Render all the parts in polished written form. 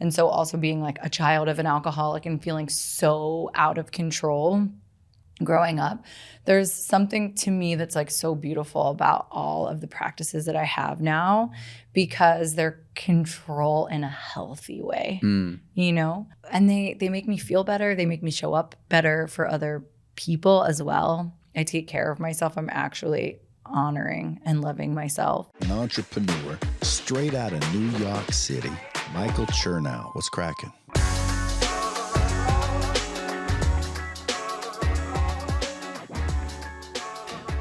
And so also being like a child of an alcoholic and feeling so out of control growing up, there's something to me that's like so beautiful about all of the practices that I have now, because they're control in a healthy way, you know, and they make me feel better. They make me show up better for other people as well. I take care of myself. I'm actually honoring and loving myself. An entrepreneur straight out of New York City, Michael Chernow. What's cracking?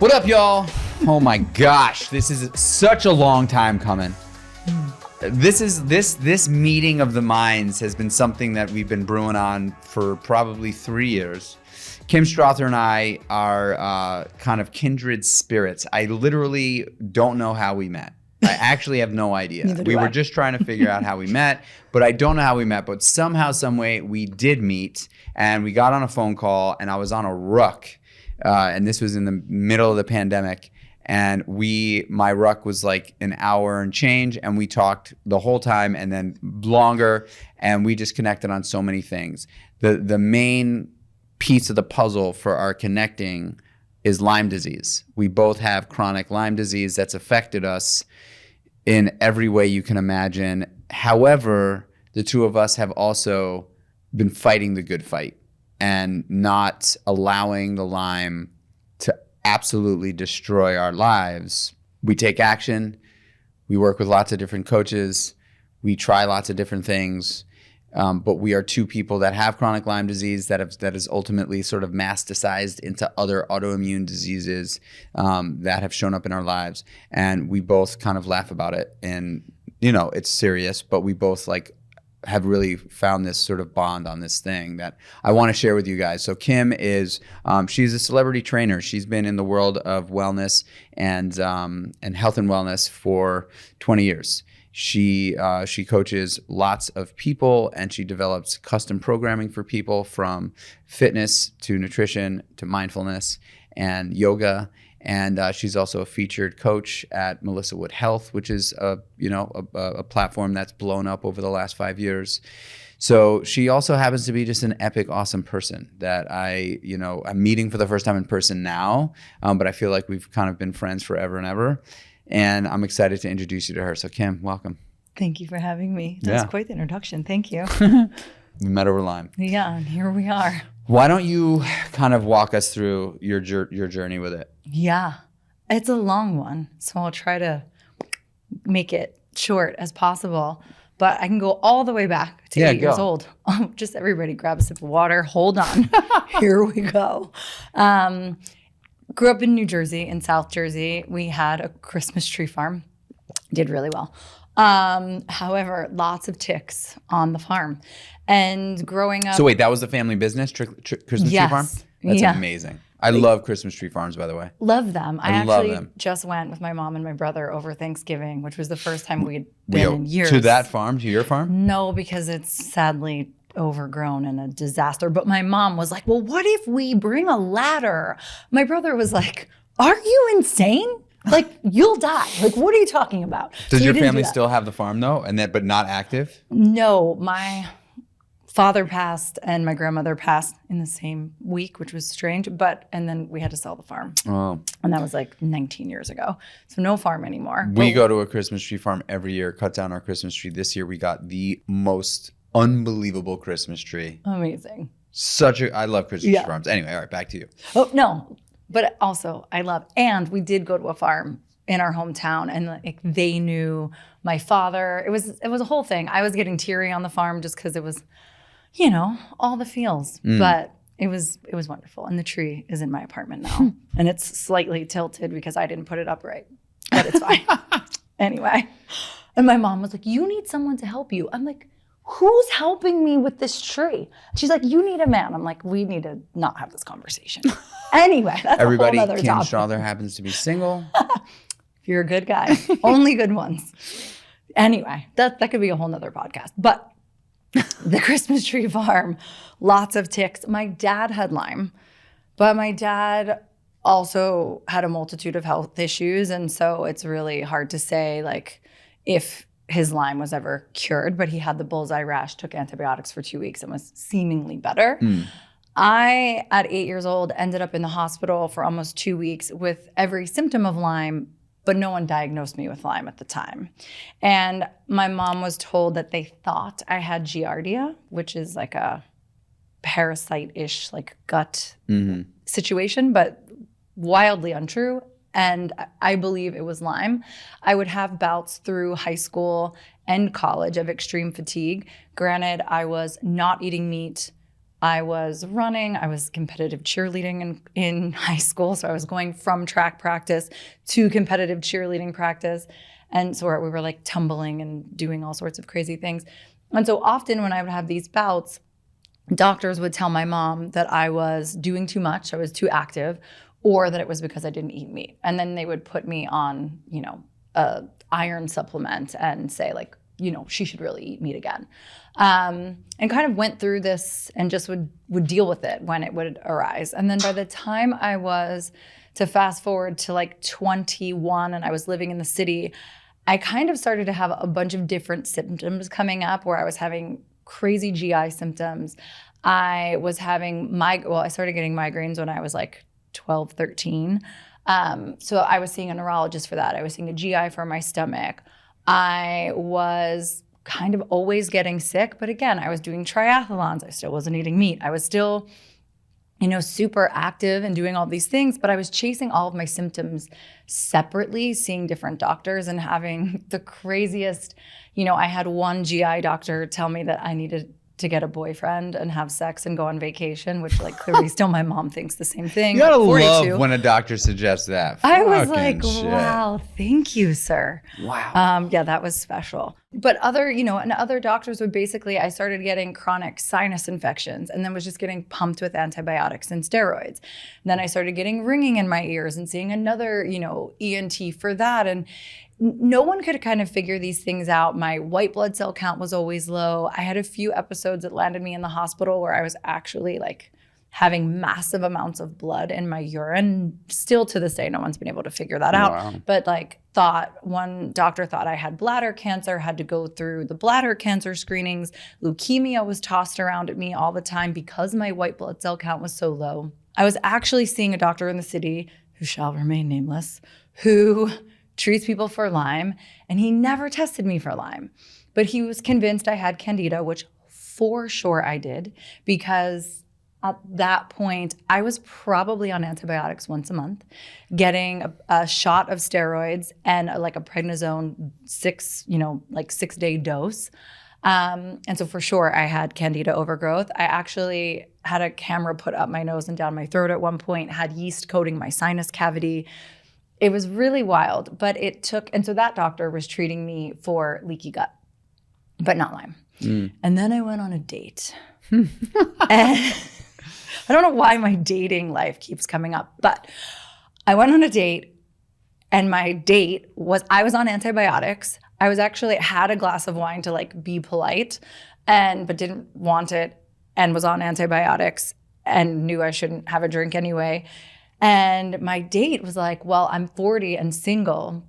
What up, y'all? Oh my gosh, this is such a long time coming. This meeting of the minds has been something that we've been brewing on for probably 3 years. Kim Strother and I are kind of kindred spirits. I literally don't know how we met. I actually have no idea. We were just trying to figure out how we met, but I don't know how we met. But somehow, some way, we did meet, and we got on a phone call, and I was on a ruck. And this was in the middle of the pandemic, and my ruck was like an hour and change, and we talked the whole time and then longer, and we just connected on so many things. The main piece of the puzzle for our connecting is Lyme disease. We both have chronic Lyme disease that's affected us in every way you can imagine. However, the two of us have also been fighting the good fight and not allowing the Lyme to absolutely destroy our lives. We take action. We work with lots of different coaches. We try lots of different things. But we are two people that have chronic Lyme disease that is ultimately sort of metastasized into other autoimmune diseases that have shown up in our lives. And we both kind of laugh about it. And, you know, it's serious, but we both have really found this sort of bond on this thing that I want to share with you guys. So Kim is, she's a celebrity trainer. She's been in the world of wellness and health and wellness for 20 years. She coaches lots of people, and she develops custom programming for people, from fitness to nutrition to mindfulness and yoga. And she's also a featured coach at Melissa Wood Health, which is a platform that's blown up over the last 5 years. So she also happens to be just an epic, awesome person that I'm meeting for the first time in person now, but I feel like we've kind of been friends forever and ever. And I'm excited to introduce you to her. So Kim, welcome. Thank you for having me. That was quite the introduction. Thank you. We met over Lyme. Yeah, and here we are. Why don't you kind of walk us through your journey with it? Yeah, it's a long one, so I'll try to make it short as possible. But I can go all the way back to 8 years old. Oh, just everybody grab a sip of water. Hold on. Here we go. Grew up in New Jersey, in South Jersey. We had a Christmas tree farm. Did really well. However, lots of ticks on the farm. And growing up... So wait, that was the family business, Christmas tree farm? That's amazing. I love Christmas tree farms, by the way. Love them. I actually just went with my mom and my brother over Thanksgiving, which was the first time we'd been in years. To that farm? To your farm? No, because it's sadly overgrown and a disaster. But my mom was like, well, what if we bring a ladder? My brother was like, are you insane? Like, you'll die. Like, what are you talking about? Does your family still have the farm, though, but not active? No, my father passed and my grandmother passed in the same week, which was strange. And then we had to sell the farm. Oh. And that was like 19 years ago. So no farm anymore. We go to a Christmas tree farm every year, cut down our Christmas tree. This year we got the most unbelievable Christmas tree. Amazing. I love Christmas tree farms. Anyway, all right, back to you. Oh, no. But also and we did go to a farm in our hometown, and they knew my father. It was a whole thing. I was getting teary on the farm just because it was, all the feels. But it was wonderful. And the tree is in my apartment now. And it's slightly tilted because I didn't put it up right. But it's fine. Anyway. And my mom was like, you need someone to help you. I'm like, who's helping me with this tree? She's like, you need a man. I'm like, we need to not have this conversation. Anyway, that's everybody, a whole other Kim topic. Strother happens to be single. If you're a good guy, only good ones. Anyway, that could be a whole nother podcast. But the Christmas tree farm, lots of ticks. My dad had Lyme, but my dad also had a multitude of health issues. And so it's really hard to say, if his Lyme was ever cured, but he had the bullseye rash, took antibiotics for 2 weeks, and was seemingly better. I, at 8 years old, ended up in the hospital for almost 2 weeks with every symptom of Lyme, but no one diagnosed me with Lyme at the time. And my mom was told that they thought I had Giardia, which is like a parasite-ish, like gut situation, but wildly untrue. And I believe it was Lyme. I would have bouts through high school and college of extreme fatigue. Granted, I was not eating meat. I was running. I was competitive cheerleading in high school. So I was going from track practice to competitive cheerleading practice. And so we were like tumbling and doing all sorts of crazy things. And so often when I would have these bouts, doctors would tell my mom that I was doing too much, I was too active, or that it was because I didn't eat meat. And then they would put me on, a iron supplement and say like, she should really eat meat again. And kind of went through this and just would deal with it when it would arise. And then by the time I was, to fast forward to like 21 and I was living in the city, I kind of started to have a bunch of different symptoms coming up where I was having crazy GI symptoms. I was having I started getting migraines when I was like 12, 13. So I was seeing a neurologist for that. I was seeing a GI for my stomach. I was kind of always getting sick, but again, I was doing triathlons. I still wasn't eating meat. I was still, super active and doing all these things, but I was chasing all of my symptoms separately, seeing different doctors and having the craziest, I had one GI doctor tell me that I needed to get a boyfriend and have sex and go on vacation, which like clearly still my mom thinks the same thing. You gotta love when a doctor suggests that. I was like, wow, thank you, sir. Wow. Yeah, that was special. But other doctors would basically, I started getting chronic sinus infections and then was just getting pumped with antibiotics and steroids. And then I started getting ringing in my ears and seeing another, ENT for that. And no one could kind of figure these things out. My white blood cell count was always low. I had a few episodes that landed me in the hospital where I was actually like having massive amounts of blood in my urine. Still to this day, no one's been able to figure that out. Wow. But one doctor thought I had bladder cancer, had to go through the bladder cancer screenings. Leukemia was tossed around at me all the time because my white blood cell count was so low. I was actually seeing a doctor in the city, who shall remain nameless, who treats people for Lyme, and he never tested me for Lyme. But he was convinced I had Candida, which for sure I did, because at that point, I was probably on antibiotics once a month, getting a shot of steroids and a prednisone 6-day dose. And so for sure, I had Candida overgrowth. I actually had a camera put up my nose and down my throat at one point, had yeast coating my sinus cavity. It was really wild, but and so that doctor was treating me for leaky gut, but not Lyme. And then I went on a date. And I don't know why my dating life keeps coming up, but I went on a date and my date was, I was on antibiotics. I was actually had a glass of wine to be polite but didn't want it and was on antibiotics and knew I shouldn't have a drink anyway. And my date was like, well, I'm 40 and single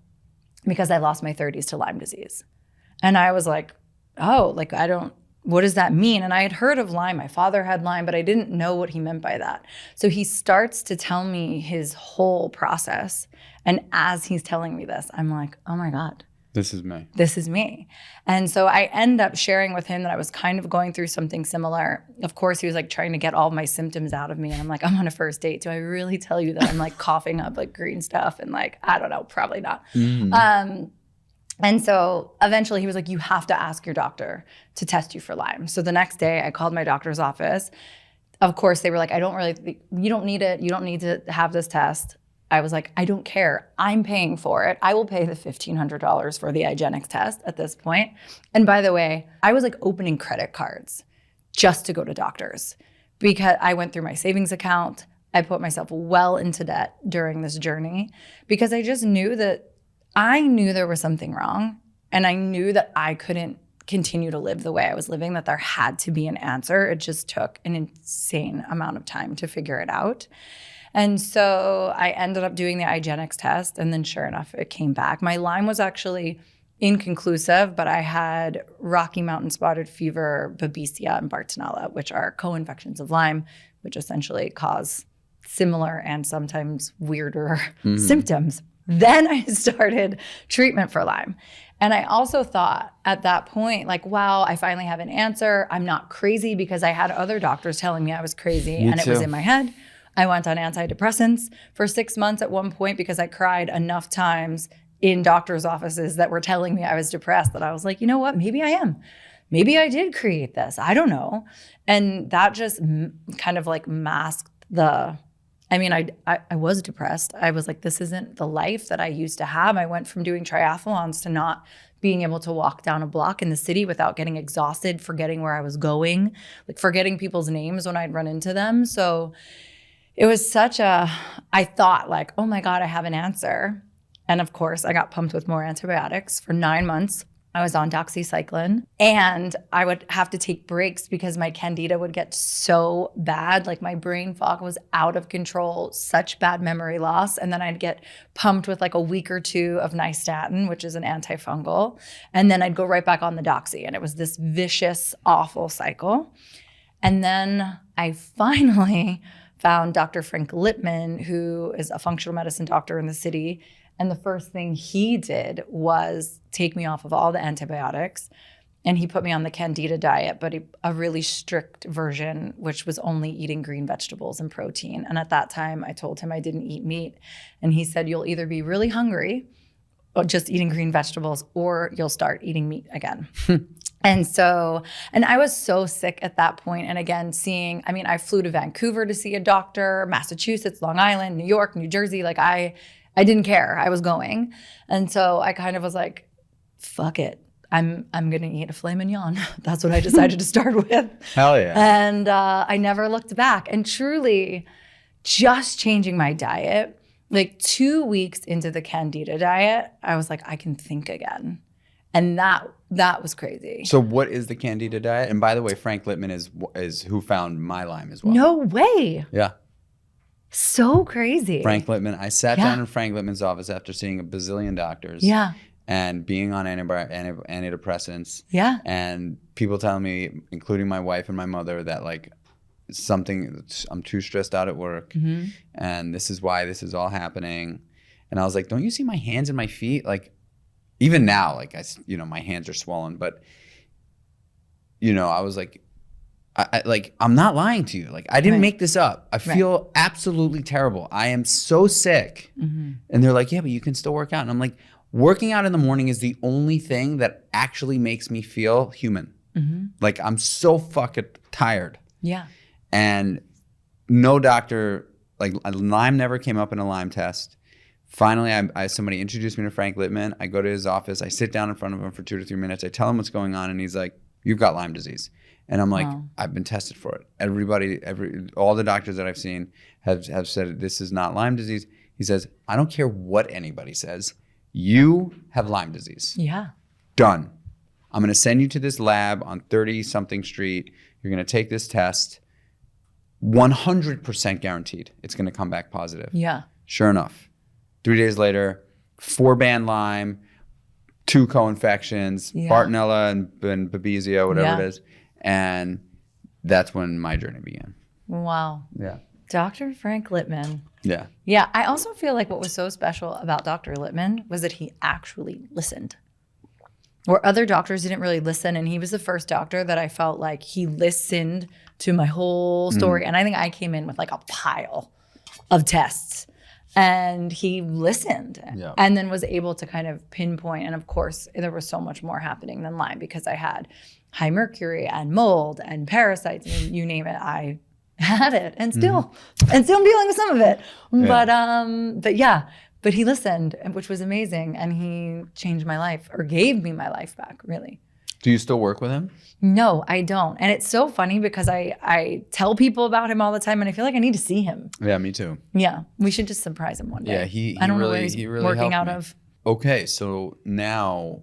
because I lost my 30s to Lyme disease. And I was like, oh, what does that mean? And I had heard of Lyme. My father had Lyme, but I didn't know what he meant by that. So he starts to tell me his whole process. And as he's telling me this, I'm like, oh my God. This is me. This is me. And so I end up sharing with him that I was kind of going through something similar. Of course, he was trying to get all my symptoms out of me. And I'm like, I'm on a first date. Do I really tell you that I'm coughing up green stuff? And I don't know, probably not. And so eventually he was like, you have to ask your doctor to test you for Lyme. So the next day I called my doctor's office. Of course, they were like, you don't need it. You don't need to have this test. I was like, I don't care. I'm paying for it. I will pay the $1,500 for the IGeneX test at this point. And by the way, I was opening credit cards just to go to doctors because I went through my savings account. I put myself well into debt during this journey because I just knew that I knew there was something wrong. And I knew that I couldn't continue to live the way I was living, that there had to be an answer. It just took an insane amount of time to figure it out. And so I ended up doing the IGeneX test, and then sure enough, it came back. My Lyme was actually inconclusive, but I had Rocky Mountain spotted fever, Babesia, and Bartonella, which are co-infections of Lyme, which essentially cause similar and sometimes weirder symptoms. Then I started treatment for Lyme. And I also thought at that point, like, wow, I finally have an answer. I'm not crazy, because I had other doctors telling me I was crazy and it was in my head. I went on antidepressants for 6 months at one point because I cried enough times in doctor's offices that were telling me I was depressed that I was like, you know what, maybe I am. Maybe I did create this. I don't know. And that just kind of like masked I was depressed. I was like, this isn't the life that I used to have. I went from doing triathlons to not being able to walk down a block in the city without getting exhausted, forgetting where I was going, like forgetting people's names when I'd run into them. So it was I thought like, oh my God, I have an answer. And of course, I got pumped with more antibiotics for 9 months. I was on doxycycline, and I would have to take breaks because my candida would get so bad. Like my brain fog was out of control, such bad memory loss. And then I'd get pumped with like a week or 2 of nystatin, which is an antifungal. And then I'd go right back on the doxy. And it was this vicious, awful cycle. And then I finally found Dr. Frank Littman, who is a functional medicine doctor in the city. And the first thing he did was take me off of all the antibiotics, and he put me on the candida diet, but a really strict version, which was only eating green vegetables and protein. And at that time, I told him I didn't eat meat. And he said, you'll either be really hungry or just eating green vegetables, or you'll start eating meat again. And I was so sick at that point. And again, I flew to Vancouver to see a doctor, Massachusetts, Long Island, New York, New Jersey. Like I didn't care. I was going. And so I kind of was like, fuck it. I'm going to eat a filet mignon. That's what I decided to start with. Hell yeah. And I never looked back. And truly just changing my diet, like 2 weeks into the candida diet, I was like, I can think again. And that was crazy. So what is the candida diet? And by the way, Frank Littman is who found my Lyme as well. No way. Yeah. So crazy. Frank Littman. I sat down in Frank Littman's office after seeing a bazillion doctors. Yeah. And being on antidepressants. Yeah. And people telling me, including my wife and my mother, that like I'm too stressed out at work. Mm-hmm. And this is why this is all happening. And I was like, don't you see my hands and my feet? Like, even now, like my hands are swollen, but I was like, I'm not lying to you. Like, I didn't make this up. I feel absolutely terrible. I am so sick. Mm-hmm. And they're like, yeah, but you can still work out. And I'm like, working out in the morning is the only thing that actually makes me feel human. Mm-hmm. Like, I'm so fucking tired. Yeah. And no doctor, like Lyme never came up in a Lyme test. Finally, somebody introduced me to Frank Littman. I go to his office. I sit down in front of him for 2 to 3 minutes. I tell him what's going on, and he's like, you've got Lyme disease. And I'm like, I've been tested for it. All the doctors that I've seen have said this is not Lyme disease. He says, I don't care what anybody says. You have Lyme disease. Yeah. Done. I'm going to send you to this lab on 30-something street. You're going to take this test. 100% guaranteed it's going to come back positive. Yeah. Sure enough. 3 days later, 4-band Lyme, 2 co-infections, Bartonella and Babesia, whatever it is. And that's when my journey began. Wow. Yeah. Dr. Frank Littman. Yeah. Yeah. I also feel like what was so special about Dr. Littman was that he actually listened. Where other doctors didn't really listen. And he was the first doctor that I felt like he listened to my whole story. And I think I came in with like a pile of tests. And he listened and then was able to kind of pinpoint. And of course, there was so much more happening than Lyme because I had high mercury and mold and parasites. And you name it, I had it and still I'm dealing with some of it. Yeah. But he listened, which was amazing. And he changed my life, or gave me my life back, really. Do you still work with him? No, I don't. And it's so funny because I tell people about him all the time, and I feel like I need to see him. Yeah, me too. Yeah, we should just surprise him one day. Yeah, he I don't really, know where he's he really working helped out me. of. Okay, so now,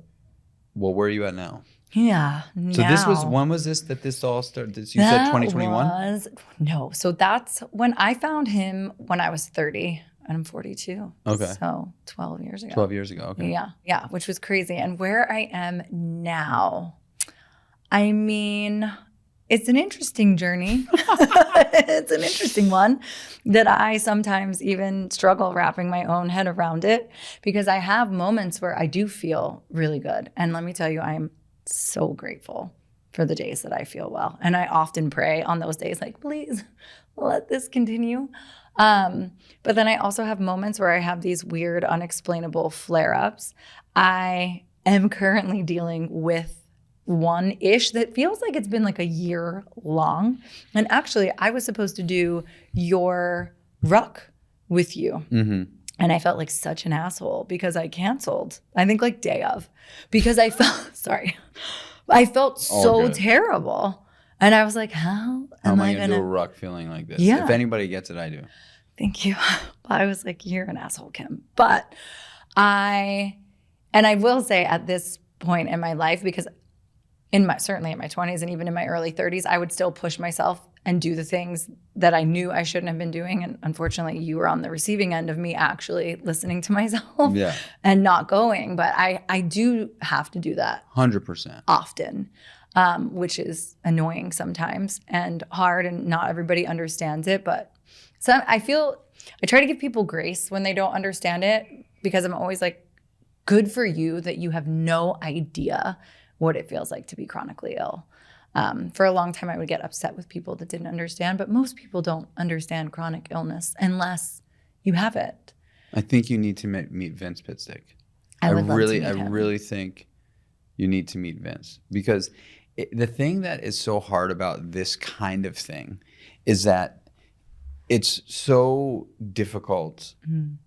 where are you at now? Yeah. So when was this that this all started? You said 2021? No. So that's when I found him when I was 30. and I'm 42. Okay. So 12 years ago. 12 years ago. Okay. Yeah, which was crazy. And where I am now, I mean, it's an interesting journey. It's an interesting one that I sometimes even struggle wrapping my own head around it, because I have moments where I do feel really good. And let me tell you, I'm so grateful for the days that I feel well. And I often pray on those days, like, please let this continue. But then I also have moments where I have these weird, unexplainable flare-ups. I am currently dealing with one-ish that feels like it's been like a year long. And actually, I was supposed to do your ruck with you. Mm-hmm. And I felt like such an asshole because I canceled, I think like day of, because I felt, sorry, I felt so terrible. And I was like, how am I going to do a ruck feeling like this? Yeah. If anybody gets it, I do. Thank you. I was like, you're an asshole, Kim. But I will say at this point in my life, because certainly in my 20s and even in my early 30s, I would still push myself and do the things that I knew I shouldn't have been doing. And unfortunately, you were on the receiving end of me actually listening to myself and not going. But I do have to do that 100% often, which is annoying sometimes and hard, and not everybody understands it. But I try to give people grace when they don't understand it, because I'm always like, good for you that you have no idea what it feels like to be chronically ill. For a long time, I would get upset with people that didn't understand, but most people don't understand chronic illness unless you have it. I think you need to meet Vince Pitstick. I would love to meet him. I really think you need to meet Vince, because the thing that is so hard about this kind of thing is that it's so difficult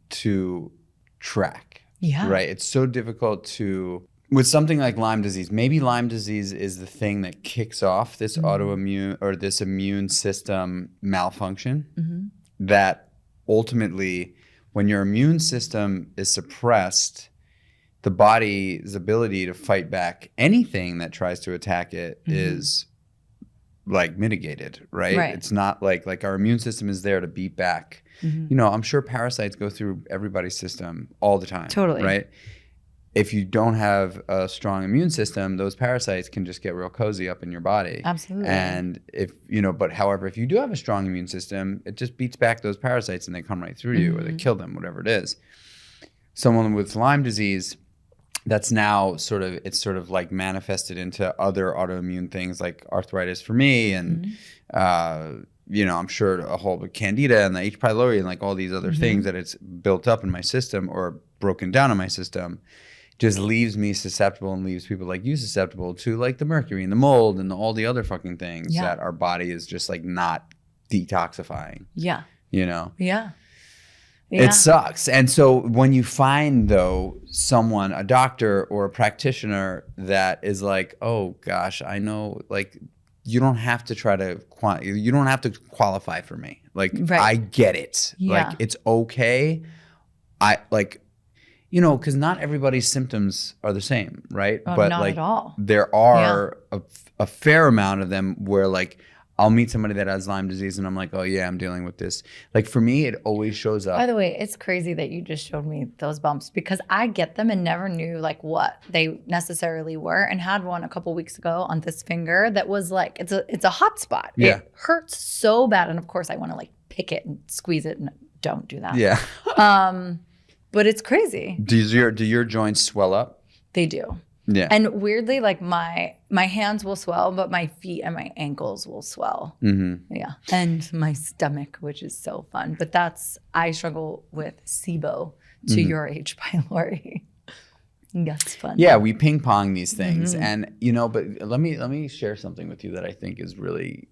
to track. Yeah. Right? It's so difficult to... With something like Lyme disease, maybe Lyme disease is the thing that kicks off this autoimmune or this immune system malfunction that ultimately, when your immune system is suppressed, the body's ability to fight back anything that tries to attack it is like mitigated, right? It's not like our immune system is there to beat back. You know, I'm sure parasites go through everybody's system all the time. Totally. Right? If you don't have a strong immune system, those parasites can just get real cozy up in your body. Absolutely. And however, if you do have a strong immune system, it just beats back those parasites and they come right through you, or they kill them, whatever it is. Someone with Lyme disease, that's now sort of like manifested into other autoimmune things like arthritis for me, and I'm sure a whole candida and the H. pylori and like all these other things that it's built up in my system or broken down in my system. Just leaves me susceptible and leaves people like you susceptible to like the mercury and the mold and all the other fucking things that our body is just like not detoxifying. Yeah. You know? Yeah. It sucks. And so when you find though someone, a doctor or a practitioner that is like, oh gosh, I know, like you don't have to qualify for me. Like I get it. Yeah. Like it's okay. Because not everybody's symptoms are the same, right? Oh, but not like at all. there are a fair amount of them where like I'll meet somebody that has Lyme disease and I'm like, oh yeah, I'm dealing with this. Like for me, it always shows up. By the way, it's crazy that you just showed me those bumps, because I get them and never knew like what they necessarily were, and had one a couple weeks ago on this finger that was like, it's a hot spot. Yeah. It hurts so bad. And of course I want to like pick it and squeeze it, and don't do that. Yeah. But it's crazy. Do your joints swell up? They do. Yeah. And weirdly, like my hands will swell, but my feet and my ankles will swell. Mm-hmm. Yeah. And my stomach, which is so fun. But I struggle with SIBO to your H. pylori. That's fun. Yeah, we ping pong these things. And but let me share something with you that I think is really,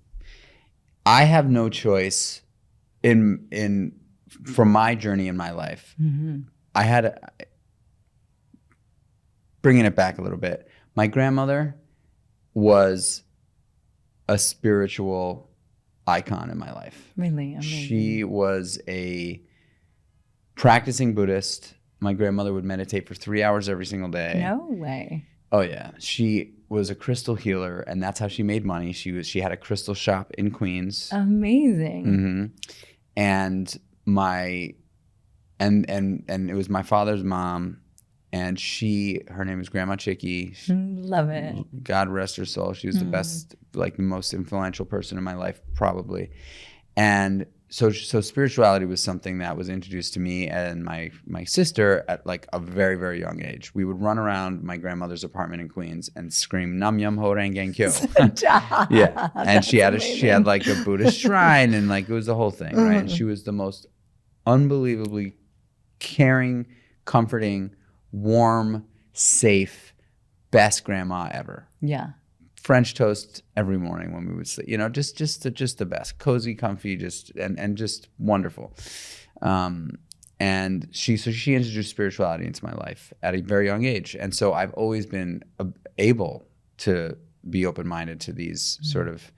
I have no choice from my journey in my life. I had bringing it back a little bit. My grandmother was a spiritual icon in my life. Really amazing. She was a practicing Buddhist. My grandmother would meditate for 3 hours every single day. No way. Oh yeah. She was a crystal healer, and that's how she made money. She had a crystal shop in Queens. Amazing. And my and it was my father's mom, and her name is Grandma Chicky. Love it. God rest her soul. She was the best, like the most influential person in my life, probably. And so spirituality was something that was introduced to me and my sister at like a very, very young age. We would run around my grandmother's apartment in Queens and scream "Nam Yam Ho Rengen Kyo." Yeah, and she had like a Buddhist shrine, and like it was the whole thing, right? And she was the most unbelievably caring, comforting, warm, safe, best grandma ever. Yeah. French toast every morning when we would sleep, just the best, cozy, comfy, and just wonderful. And she introduced spirituality into my life at a very young age. And so I've always been able to be open-minded to these sort of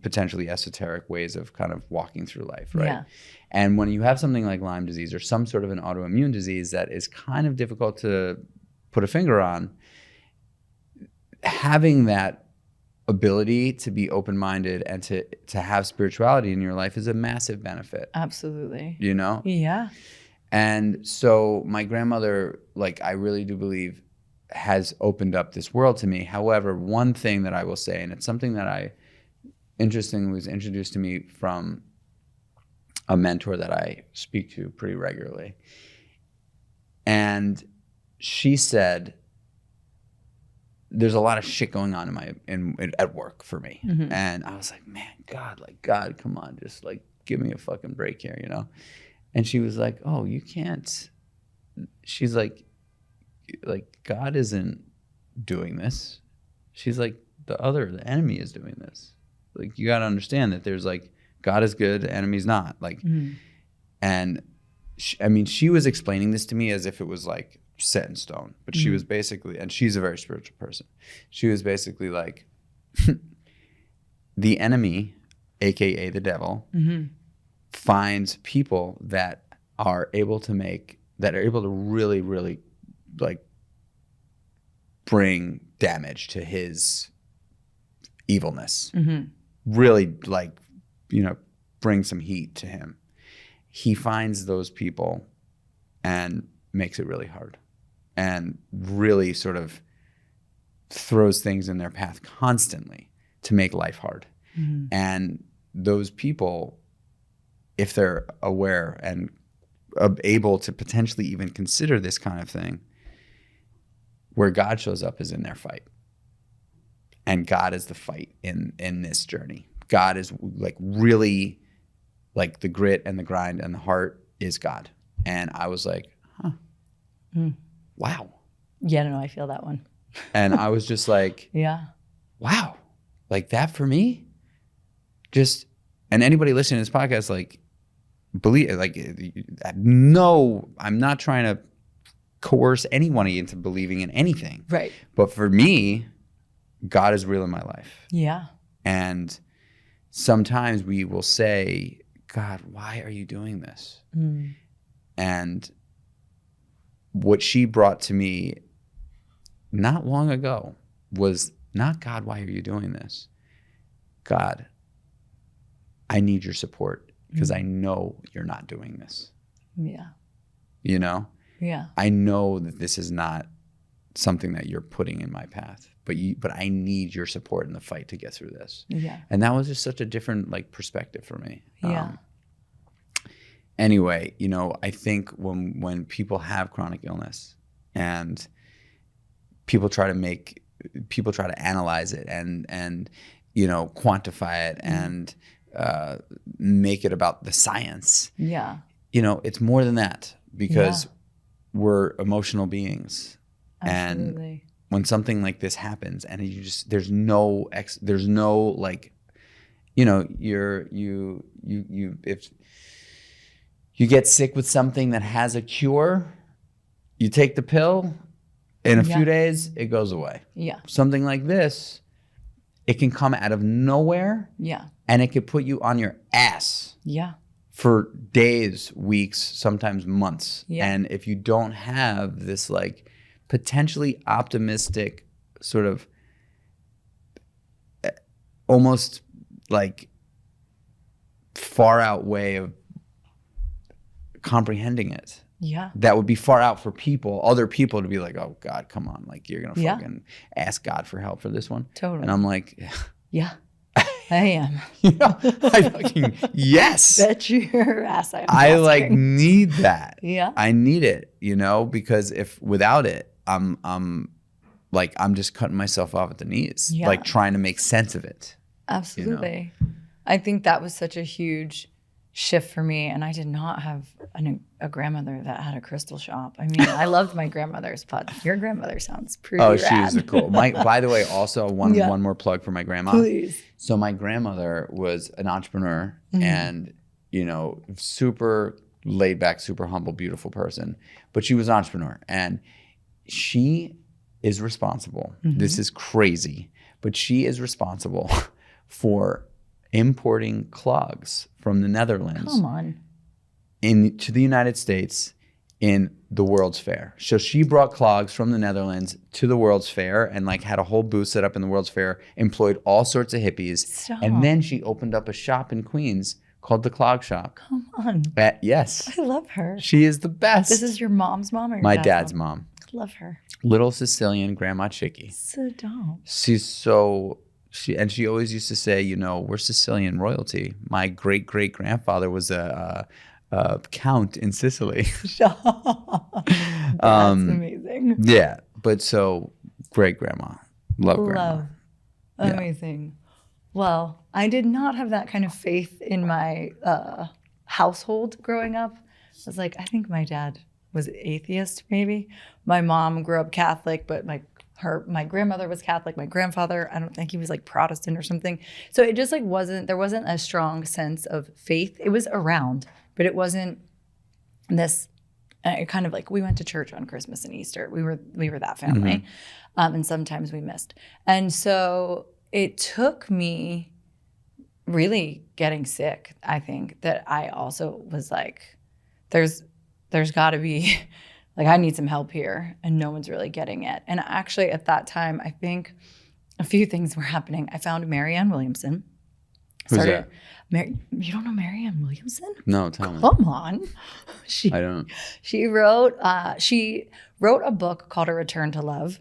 potentially esoteric ways of kind of walking through life, right? Yeah. And when you have something like Lyme disease or some sort of an autoimmune disease that is kind of difficult to put a finger on, having that ability to be open-minded and to have spirituality in your life is a massive benefit. Absolutely. Yeah. And so my grandmother, like, I really do believe has opened up this world to me. However, one thing that I will say, and it's something that interestingly was introduced to me from a mentor that I speak to pretty regularly. And she said, there's a lot of shit going on at work for me. Mm-hmm. And I was like, man, God, come on, just like give me a fucking break here, And she was like, oh, you can't. She's like God isn't doing this. She's like, the enemy is doing this. Like, you got to understand that there's like, God is good, enemy's not. Like, and she was explaining this to me as if it was like set in stone, but she was basically, and she's a very spiritual person. She was basically like, the enemy, AKA the devil, finds people that are able to really, really like bring damage to his evilness. Really like, bring some heat to him. He finds those people and makes it really hard and really sort of throws things in their path constantly to make life hard. And those people, if they're aware and able to potentially even consider this kind of thing, where God shows up is in their fight. And God is the fight in this journey. God is like really like the grit and the grind and the heart is God. And I was like, wow. Yeah, no, I feel that one. And I was just like, yeah, wow, like that for me. And anybody listening to this podcast, like, believe, like, no, I'm not trying to coerce anyone into believing in anything. Right. But for me, God is real in my life. Yeah. And sometimes we will say, God, why are you doing this? And what she brought to me not long ago was not, God, why are you doing this? God, I need your support because I know you're not doing this. Yeah. Yeah. I know that this is not something that you're putting in my path, but I need your support in the fight to get through this. Yeah. And that was just such a different like perspective for me. Yeah. Anyway, I think when people have chronic illness and people try to analyze it and quantify it and make it about the science. Yeah. It's more than that because we're emotional beings. Absolutely. And when something like this happens and there's no like, if you get sick with something that has a cure, you take the pill, in a few days, it goes away. Yeah. Something like this, it can come out of nowhere. Yeah. And it could put you on your ass. Yeah. For days, weeks, sometimes months. Yeah. And if you don't have this like potentially optimistic sort of almost like far out way of comprehending it. Yeah. That would be far out for other people to be like, oh God, come on. Like you're going to fucking ask God for help for this one. Totally. And I'm like, yeah, I am. I fucking, yes. Bet your ass I am. I like need that. Yeah. I need it, because if without it, I'm just cutting myself off at the knees, like trying to make sense of it. Absolutely. I think that was such a huge shift for me. And I did not have a grandmother that had a crystal shop. I mean, I loved my grandmother's, but your grandmother sounds pretty rad. She was cool. By the way, also one more plug for my grandma. Please. So my grandmother was an entrepreneur and, super laid back, super humble, beautiful person, but she was an entrepreneur and she is responsible. This is crazy, but she is responsible for importing clogs from the Netherlands. Come on. To the United States in the World's Fair. So she brought clogs from the Netherlands to the World's Fair and had a whole booth set up in the World's Fair, employed all sorts of hippies. Stop. And then she opened up a shop in Queens called the Clog Shop. Come on. Yes. I love her. She is the best. This is your mom's mom or your my dad's mom? I love her. Little Sicilian Grandma Chicky. So dope. She's she always used to say, we're Sicilian royalty. My great great grandfather was a count in Sicily. That's amazing. Yeah, but so great grandma, love grandma. Amazing. Well, I did not have that kind of faith in my household growing up. I was like, I think my dad was atheist, maybe. My mom grew up Catholic, but my grandmother was Catholic. My grandfather, I don't think he was Protestant or something. So it just there wasn't a strong sense of faith. It was around, but it wasn't this kind of we went to church on Christmas and Easter. We were that family. And sometimes we missed. And so it took me really getting sick, I think, that I also was there's got to be I need some help here, and no one's really getting it. And actually, at that time, I think a few things were happening. I found Marianne Williamson. Who's that? You don't know Marianne Williamson? No, tell me. Come on. I don't. She wrote a book called A Return to Love,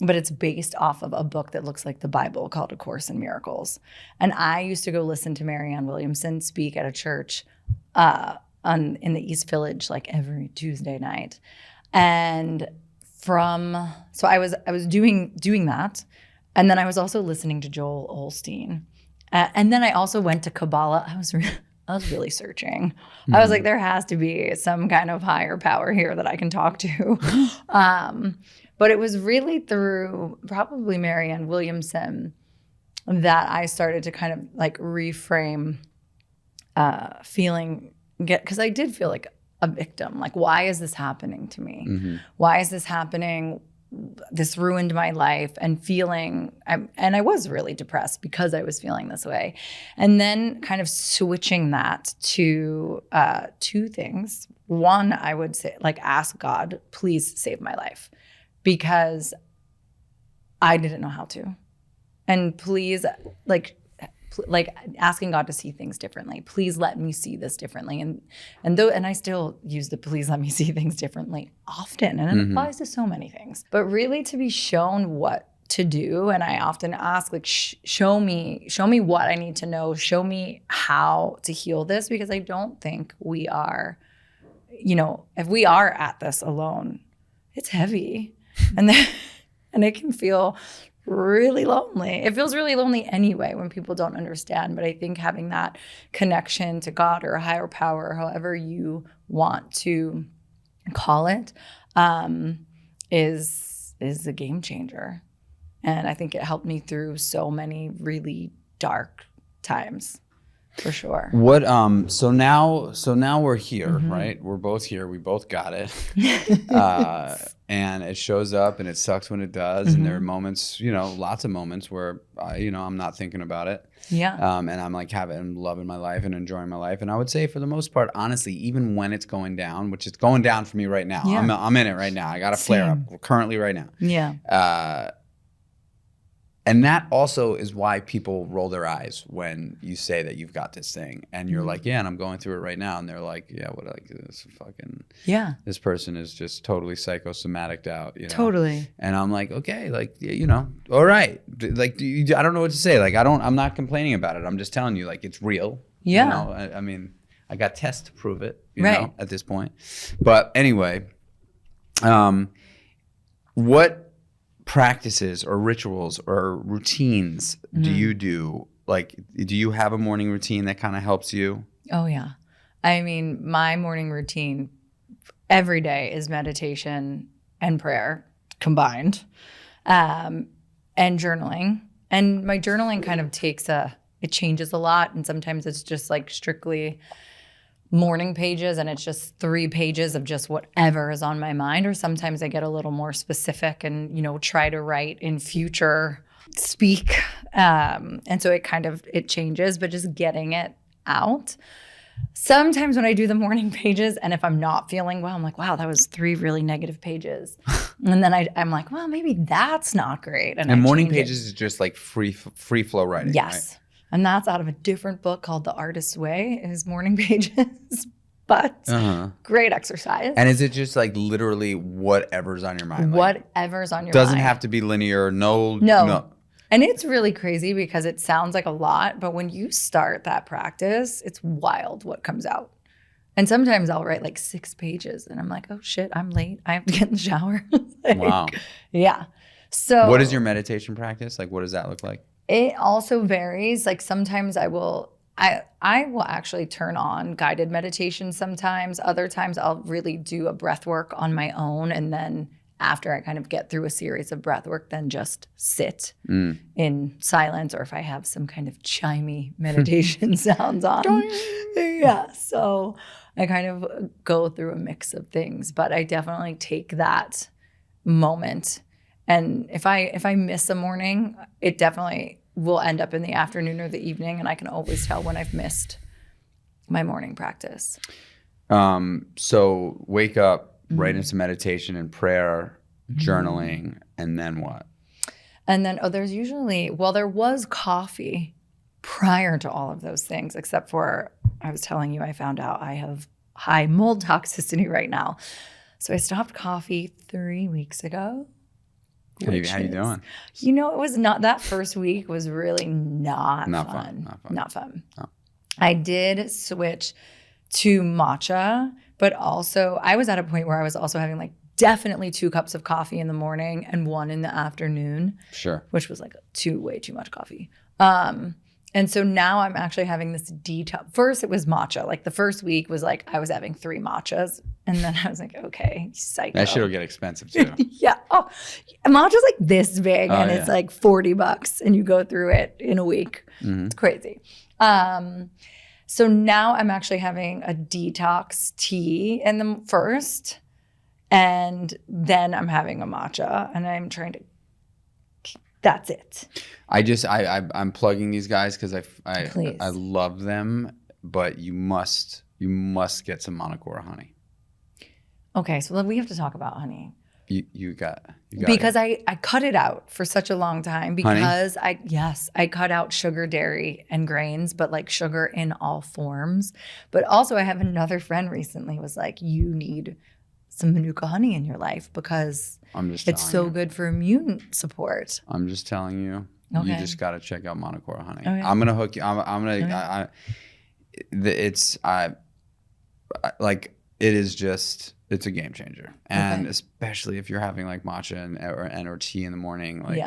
but it's based off of a book that looks like the Bible called A Course in Miracles. And I used to go listen to Marianne Williamson speak at a church in the East Village every Tuesday night. And so I was doing that, and then I was also listening to Joel Osteen, and then I also went to Kabbalah. I was really searching. I was like, there has to be some kind of higher power here that I can talk to. But it was really through probably Marianne Williamson that I started to kind of reframe feeling, because I did feel like a victim. Why is this happening to me? Why is this happening? This ruined my life, and I was really depressed because I was feeling this way. And then kind of switching that to two things. One, I would say ask God, please save my life, because I didn't know how to. And please, asking God to see things differently. Please let me see this differently. And I still use the please let me see things differently often. And it applies to so many things. But really to be shown what to do. And I often ask, show me what I need to know. Show me how to heal this, because I don't think we are, if we are at this alone, it's heavy. And it can feel really lonely. It feels really lonely anyway when people don't understand. But I think having that connection to God or a higher power, or however you want to call it, is a game changer. And I think it helped me through so many really dark times, for sure. What so now we're here, right? We're both here. We both got it. And it shows up, and it sucks when it does. And there are moments, lots of moments where I'm not thinking about it. Yeah. And I'm loving my life and enjoying my life. And I would say for the most part, honestly, even when it's going down, which is going down for me right now. Yeah. I'm in it right now. I got a flare up currently right now. Yeah. And that also is why people roll their eyes when you say that you've got this thing, and you're like, yeah, and I'm going through it right now, and they're like, yeah, what, like, this fucking, this person is just totally psychosomatic out, you know? Totally. And I'm like, okay, like, you know, all right, like, I don't know what to say, like, I'm not complaining about it, I'm just telling you, like, it's real. Yeah. You know? I mean, I got tests to prove it, you know, at this point. But anyway, what practices or rituals or routines do you do? Like, do you have a morning routine that kind of helps you? Oh, yeah. I mean, my morning routine every day is meditation and prayer combined, and journaling. And my journaling kind of it changes a lot. And sometimes it's just like strictly morning pages, and it's just 3 pages of just whatever is on my mind. Or sometimes I get a little more specific and, you know, try to write in future speak. And so it changes, but just getting it out. Sometimes when I do the morning pages, and if I'm not feeling well, I'm like, wow, that was 3 really negative pages. And then I'm like, well, maybe that's not great. And morning pages is just like free flow writing. Yes. Right? And that's out of a different book called The Artist's Way, is morning pages. But great exercise. And is it just like literally whatever's on your mind? Whatever's on your mind. Doesn't have to be linear. No. And it's really crazy because it sounds like a lot, but when you start that practice, it's wild what comes out. And sometimes I'll write like 6 pages and I'm like, oh shit, I'm late. I have to get in the shower. Wow. Yeah. So what is your meditation practice? Like, what does that look like? It also varies. Like sometimes I will actually turn on guided meditation sometimes. Other times I'll really do a breath work on my own. And then after I kind of get through a series of breath work, then just sit in silence, or if I have some kind of chimey meditation sounds on. Yeah. So I kind of go through a mix of things, but I definitely take that moment. And if I miss a morning, it definitely will end up in the afternoon or the evening, and I can always tell when I've missed my morning practice. So wake up, right into meditation and prayer, journaling, and then what? And then there was coffee prior to all of those things, except for I was telling you I found out I have high mold toxicity right now. So I stopped coffee 3 weeks ago. How you doing? You know, it was not, that first week was really not fun. No. I did switch to matcha, but also I was at a point where I was also having like definitely 2 cups of coffee in the morning and 1 in the afternoon. Sure. Which was like way too much coffee. And so now I'm actually having this detox. First, it was matcha. Like the first week was like I was having 3 matchas. And then I was like, okay, psycho. That shit will get expensive too. Yeah. Oh, matcha's like this big and it's like $40 and you go through it in a week. Mm-hmm. It's crazy. So now I'm actually having a detox tea in the first. And then I'm having a matcha and I'm trying to, that's it. I'm plugging these guys because I love them, but you must get some Manakora honey. Okay, so we have to talk about honey. You got because I cut it out for such a long time because I cut out sugar, dairy, and grains, but like sugar in all forms. But also I have another friend recently was like, you need some Manuka honey in your life because it's so good for immune support. I'm just telling you. Okay. You just got to check out Manakora honey. Okay. I'm gonna hook you. It's a game changer, and especially if you're having like matcha or tea in the morning, like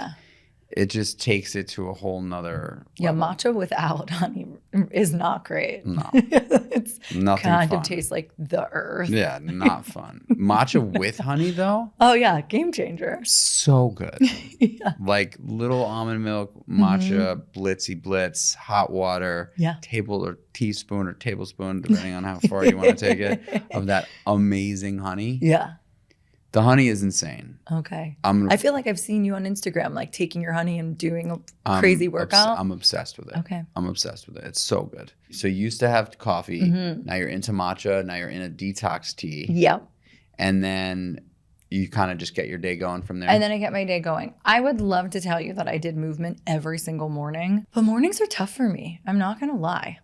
it just takes it to a whole nother level. Yeah, matcha without honey is not great. No. It's nothing kind fun. Of tastes like the earth. Yeah, not fun. Matcha with honey though? Oh yeah, game changer. So good. Yeah. Like little almond milk, matcha, blitzy blitz, hot water, table or teaspoon or tablespoon, depending on how far you want to take it, of that amazing honey. Yeah. The honey is insane. Okay. I feel like I've seen you on Instagram, like taking your honey and doing a crazy workout. I'm obsessed with it. Okay. I'm obsessed with it. It's so good. So you used to have coffee. Now you're into matcha. Now you're in a detox tea. Yep. And then you kind of just get your day going from there. And then I get my day going. I would love to tell you that I did movement every single morning, but mornings are tough for me. I'm not going to lie.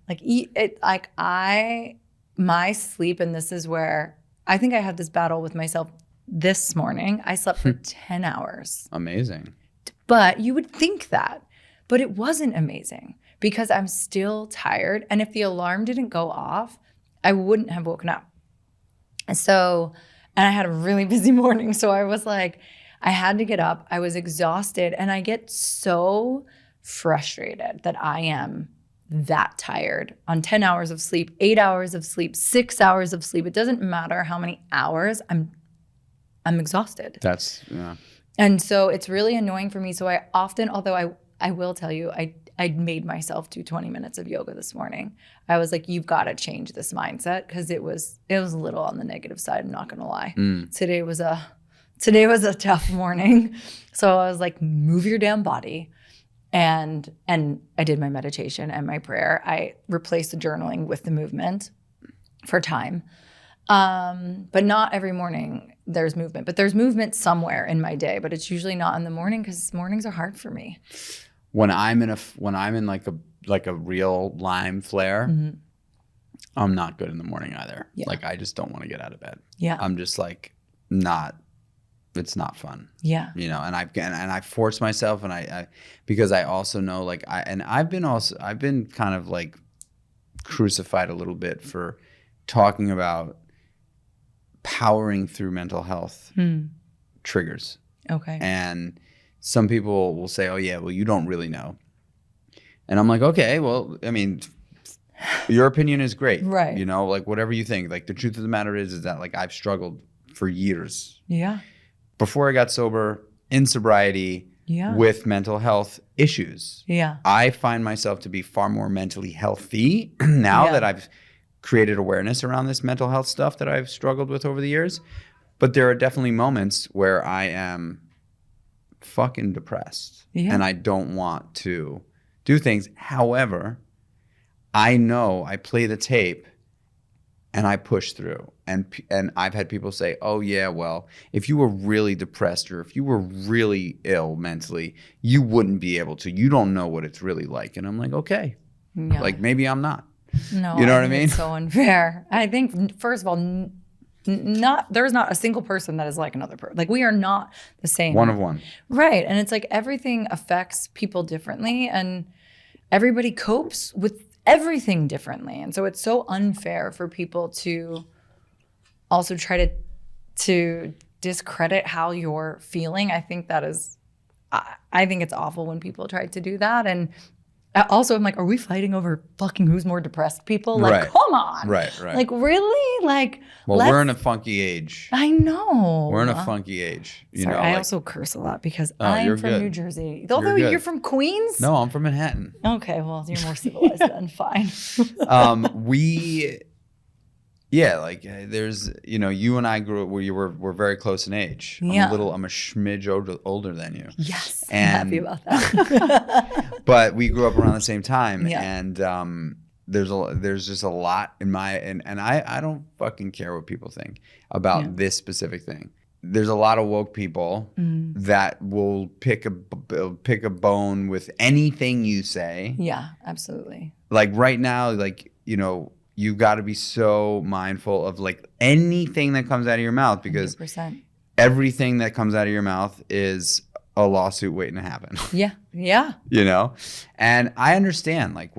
My sleep, and this is where I think I had this battle with myself this morning. I slept for 10 hours. Amazing. But you would think that, but it wasn't amazing because I'm still tired. And if the alarm didn't go off, I wouldn't have woken up. And I had a really busy morning. So I was like, I had to get up. I was exhausted. And I get so frustrated that I am that tired on 10 hours of sleep, 8 hours of sleep, 6 hours of sleep. It doesn't matter how many hours, I'm exhausted. Yeah. And so it's really annoying for me. So I often, although I will tell you, I made myself do 20 minutes of yoga this morning. I was like, you've got to change this mindset because it was a little on the negative side. I'm not going to lie. Today was a tough morning. So I was like, move your damn body. And I did my meditation and my prayer. I replaced the journaling with the movement for time. But not every morning there's movement. But there's movement somewhere in my day. But it's usually not in the morning because mornings are hard for me. When I'm in like a real Lyme flare, I'm not good in the morning either. Yeah. Like I just don't want to get out of bed. Yeah. I'm just like it's not fun. Yeah. You know, and I force myself, and I because I also know like I've been kind of like crucified a little bit for talking about powering through mental health triggers. Okay. And some people will say, oh yeah, well, you don't really know. And I'm like, okay, well, I mean, your opinion is great. Right. You know, like whatever you think. Like the truth of the matter is that like I've struggled for years. Yeah. Before I got sober, in sobriety, with mental health issues. Yeah. I find myself to be far more mentally healthy now that I've created awareness around this mental health stuff that I've struggled with over the years. But there are definitely moments where I am fucking depressed and I don't want to do things. However, I know I play the tape and I push through. And I've had people say, oh yeah, well, if you were really depressed or if you were really ill mentally, you wouldn't be able to. You don't know what it's really like. And I'm like, okay, like maybe I'm not. No, you know what I mean? It's so unfair. I think, first of all, there's not a single person that is like another person. Like we are not the same. One of one. Right. And it's like everything affects people differently and everybody copes with everything differently. And so it's so unfair for people to also try to discredit how you're feeling. I think I think it's awful when people try to do that. And also, I'm like, are we fighting over fucking who's more depressed people? Like, come on. Right. Like, really? Like, well, we're in a funky age. I know. We're in a funky age. You know, I also curse a lot because I'm from New Jersey. Although you're from Queens? No, I'm from Manhattan. Okay, well, you're more civilized then. Fine. There's, you know, you and I grew up where we're very close in age. I'm a smidge older than you. Yes, and, I'm happy about that. But we grew up around the same time, and there's just a lot in and I don't fucking care what people think about this specific thing. There's a lot of woke people that will pick a bone with anything you say. Yeah, absolutely. Like right now, like, you know, you got to be so mindful of like anything that comes out of your mouth because 100%. Everything that comes out of your mouth is a lawsuit waiting to happen. Yeah. You know? And I understand like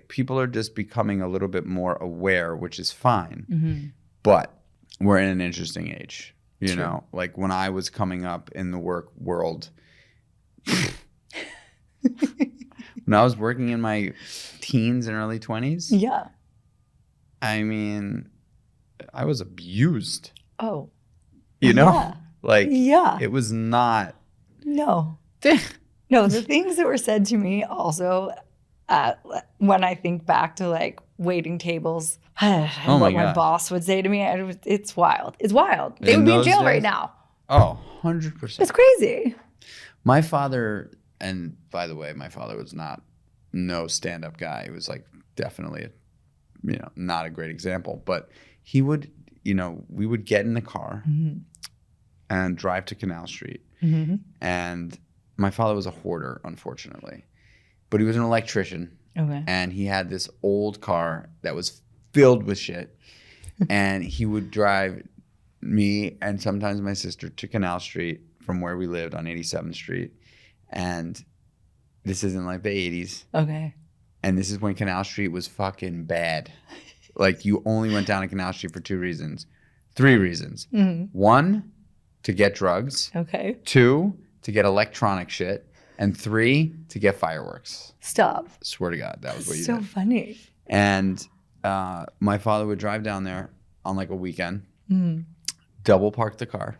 people are just becoming a little bit more aware, which is fine. Mm-hmm. But we're in an interesting age, you know? Like when I was coming up in the work world, when I was working in my teens and early 20s. Yeah. I mean, I was abused. Oh. You know? Like, it was not. No. No, the things that were said to me also, when I think back to like waiting tables, and what my boss would say to me, it's wild. It's wild. They would be in jail right now. Oh, 100%. It's crazy. My father, and by the way, my father was no stand-up guy. He was like definitely not a great example, but he would, you know, we would get in the car and drive to Canal Street. Mm-hmm. And my father was a hoarder, unfortunately, but he was an electrician. Okay. And he had this old car that was filled with shit. And he would drive me and sometimes my sister to Canal Street from where we lived on 87th Street. And this is in like the 80s. Okay. And this is when Canal Street was fucking bad. Like, you only went down to Canal Street for 3 reasons. Mm-hmm. 1, to get drugs. Okay. 2, to get electronic shit. And 3, to get fireworks. Stop. Swear to God, that was what you So did. funny. And my father would drive down there on like a weekend, Mm. double park the car,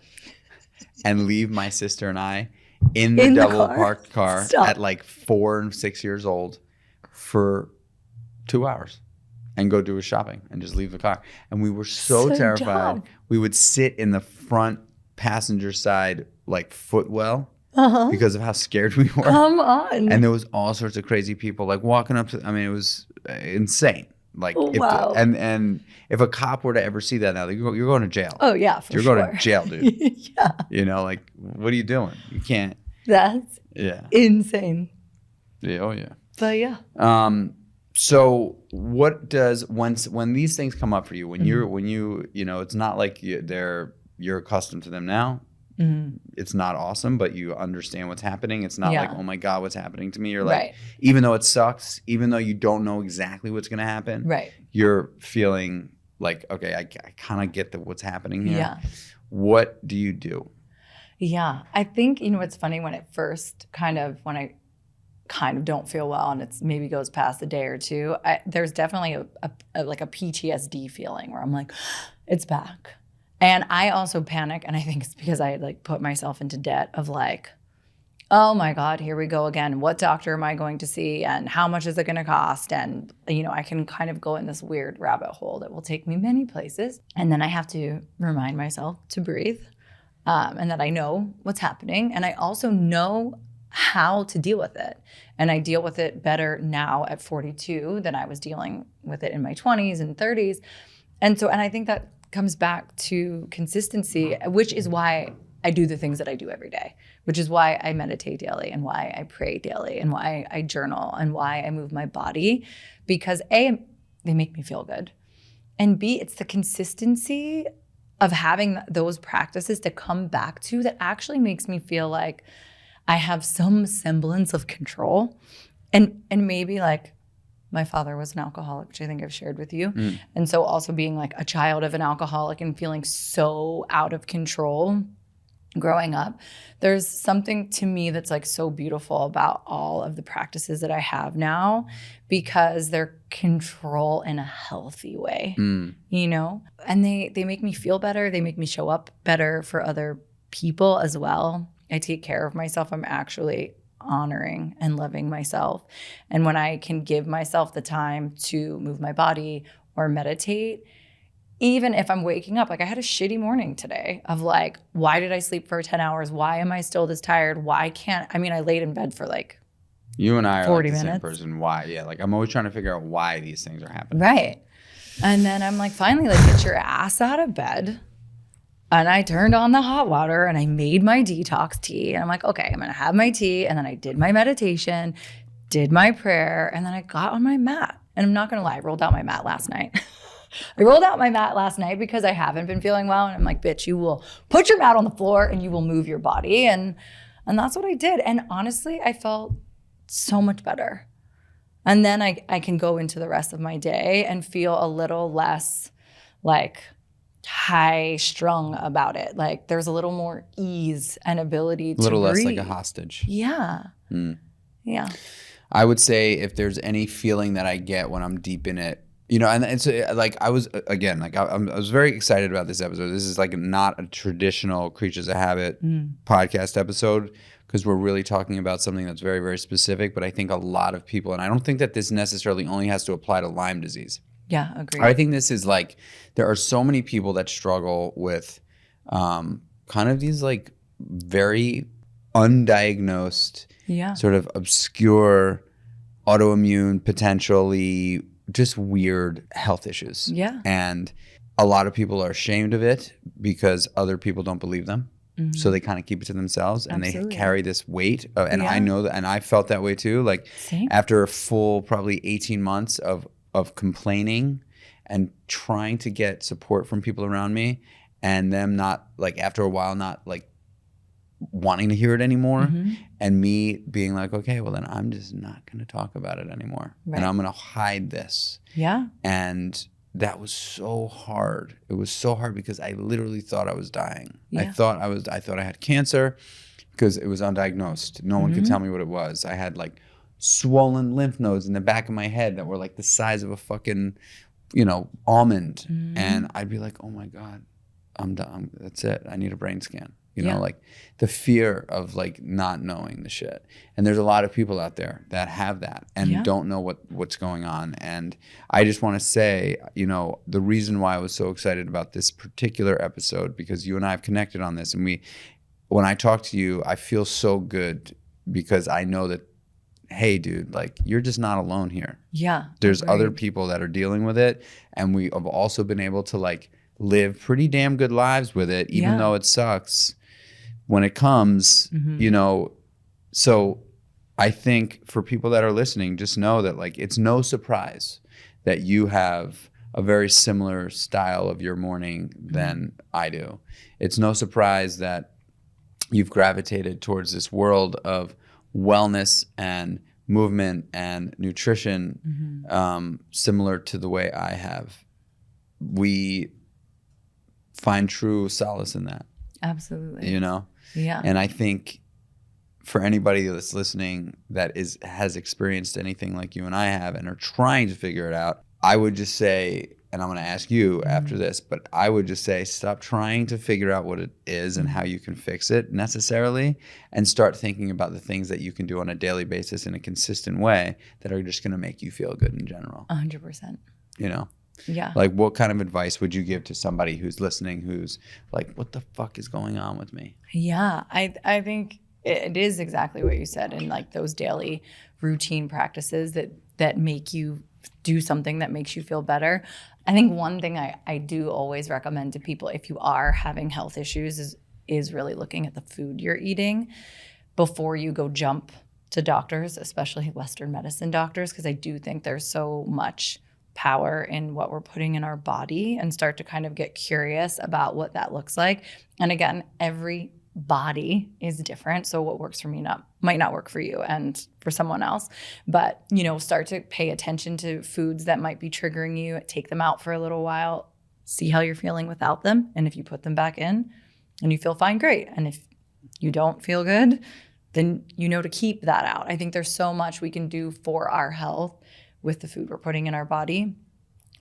and leave my sister and I in the In the double car? parked car Stop. at like 4 and 6 years old for 2 hours and go do his shopping and just leave the car. And we were so So terrified. dumb. We would sit in the front passenger side like footwell Uh-huh. because of how scared we were. Come on. And there was all sorts of crazy people like walking up to, I mean, it was insane. Like, Wow. and if a cop were to ever see that now, you're going to jail. Oh, yeah, for You're sure. going to jail, dude. Yeah. You know, like, what are you doing? You can't. That's Yeah. insane. Yeah. Oh, yeah. But yeah. So what does, when these things come up for you, when Mm-hmm. you know, it's not like you're accustomed to them now. Mm-hmm. It's not awesome, but you understand what's happening. It's not Yeah. like, oh my God, what's happening to me? You're like, Right. even though it sucks, even though you don't know exactly what's going to happen, Right. you're feeling like, okay, I kind of get what's happening here. Yeah. What do you do? Yeah. I think, you know, it's funny when it first when I kind of don't feel well and it's maybe goes past a day or two, there's definitely a like a PTSD feeling where I'm like, it's back. And I also panic, and I think it's because I like put myself into debt of like, oh my God, here we go again. What doctor am I going to see, and how much is it going to cost? And you know, I can kind of go in this weird rabbit hole that will take me many places. And then I have to remind myself to breathe, and that I know what's happening, and I also know how to deal with it. And I deal with it better now at 42 than I was dealing with it in my 20s and 30s. And I think that comes back to consistency, which is why I do the things that I do every day, which is why I meditate daily and why I pray daily and why I journal and why I move my body, because A, they make me feel good. And B, it's the consistency of having those practices to come back to that actually makes me feel like I have some semblance of control. And maybe like my father was an alcoholic, which I think I've shared with you. Mm. And so also being like a child of an alcoholic and feeling so out of control growing up, there's something to me that's like so beautiful about all of the practices that I have now, because they're control in a healthy way, you know? And they make me feel better. They make me show up better for other people as well. I take care of myself. I'm actually honoring and loving myself. And when I can give myself the time to move my body or meditate, even if I'm waking up, like I had a shitty morning today of like, why did I sleep for 10 hours? Why am I still this tired? I laid in bed for like you and I are 40 like the minutes. same person. Why? Yeah. Like, I'm always trying to figure out why these things are happening. Right. And then I'm like, finally, like, get your ass out of bed. And I turned on the hot water and I made my detox tea. And I'm like, okay, I'm going to have my tea. And then I did my meditation, did my prayer, and then I got on my mat. And I'm not going to lie, I rolled out my mat last night. Because I haven't been feeling well. And I'm like, bitch, you will put your mat on the floor and you will move your body. And that's what I did. And honestly, I felt so much better. And then I can go into the rest of my day and feel a little less like high strung about it. Like there's a little more ease and ability to breathe. A little less like a hostage. Yeah. Yeah. I would say if there's any feeling that I get when I'm deep in it, you know, and it's like I was very excited about this episode. This is like not a traditional Creatures of Habit podcast episode, because we're really talking about something that's very, very specific. But I think a lot of people, and I don't think that this necessarily only has to apply to Lyme disease. Yeah, agreed. I think this is like, there are so many people that struggle with kind of these like very undiagnosed, sort of obscure, autoimmune, potentially just weird health issues. Yeah. And a lot of people are ashamed of it because other people don't believe them. So they kind of keep it to themselves, and Absolutely. they carry this weight. And Yeah. I know that, and I felt that way too. Like Same. after a full probably 18 months of complaining and trying to get support from people around me, and them not like after a while not like wanting to hear it anymore, and me being like, okay, well then I'm just not going to talk about it anymore, and I'm going to hide this. Yeah. And that was so hard. It was so hard because I literally thought I was dying. Yeah. I thought I had cancer because it was undiagnosed. No one could tell me what it was. I had like swollen lymph nodes in the back of my head that were like the size of a fucking, almond. And I'd be like, oh my God, I'm done. That's it. I need a brain scan. Like the fear of like not knowing the shit. And there's a lot of people out there that have that and don't know what's going on. And I just want to say, the reason why I was so excited about this particular episode, because you and I have connected on this, and when I talk to you, I feel so good because I know that, hey dude, like you're just not alone here. Yeah. There's other people that are dealing with it. And we have also been able to like live pretty damn good lives with it, even though it sucks when it comes, So I think for people that are listening, just know that like it's no surprise that you have a very similar style of your morning than I do. It's no surprise that you've gravitated towards this world of wellness and movement and nutrition, similar to the way I have. We find true solace in that. Absolutely. Yeah. And I think for anybody that's listening that has experienced anything like you and I have and are trying to figure it out, I would just say, and I'm going to ask you after this, but I would just say stop trying to figure out what it is and how you can fix it necessarily, and start thinking about the things that you can do on a daily basis in a consistent way that are just going to make you feel good in general. 100%. Yeah. Like what kind of advice would you give to somebody who's listening who's like, what the fuck is going on with me? Yeah, I think it is exactly what you said, and like those daily routine practices that make you do something that makes you feel better. I think one thing I do always recommend to people, if you are having health issues, is really looking at the food you're eating before you go jump to doctors, especially Western medicine doctors, because I do think there's so much power in what we're putting in our body, and start to kind of get curious about what that looks like. And again, every body is different. So what works for me might not work for you and for someone else. But, start to pay attention to foods that might be triggering you, take them out for a little while, see how you're feeling without them. And if you put them back in and you feel fine, great. And if you don't feel good, then to keep that out. I think there's so much we can do for our health with the food we're putting in our body.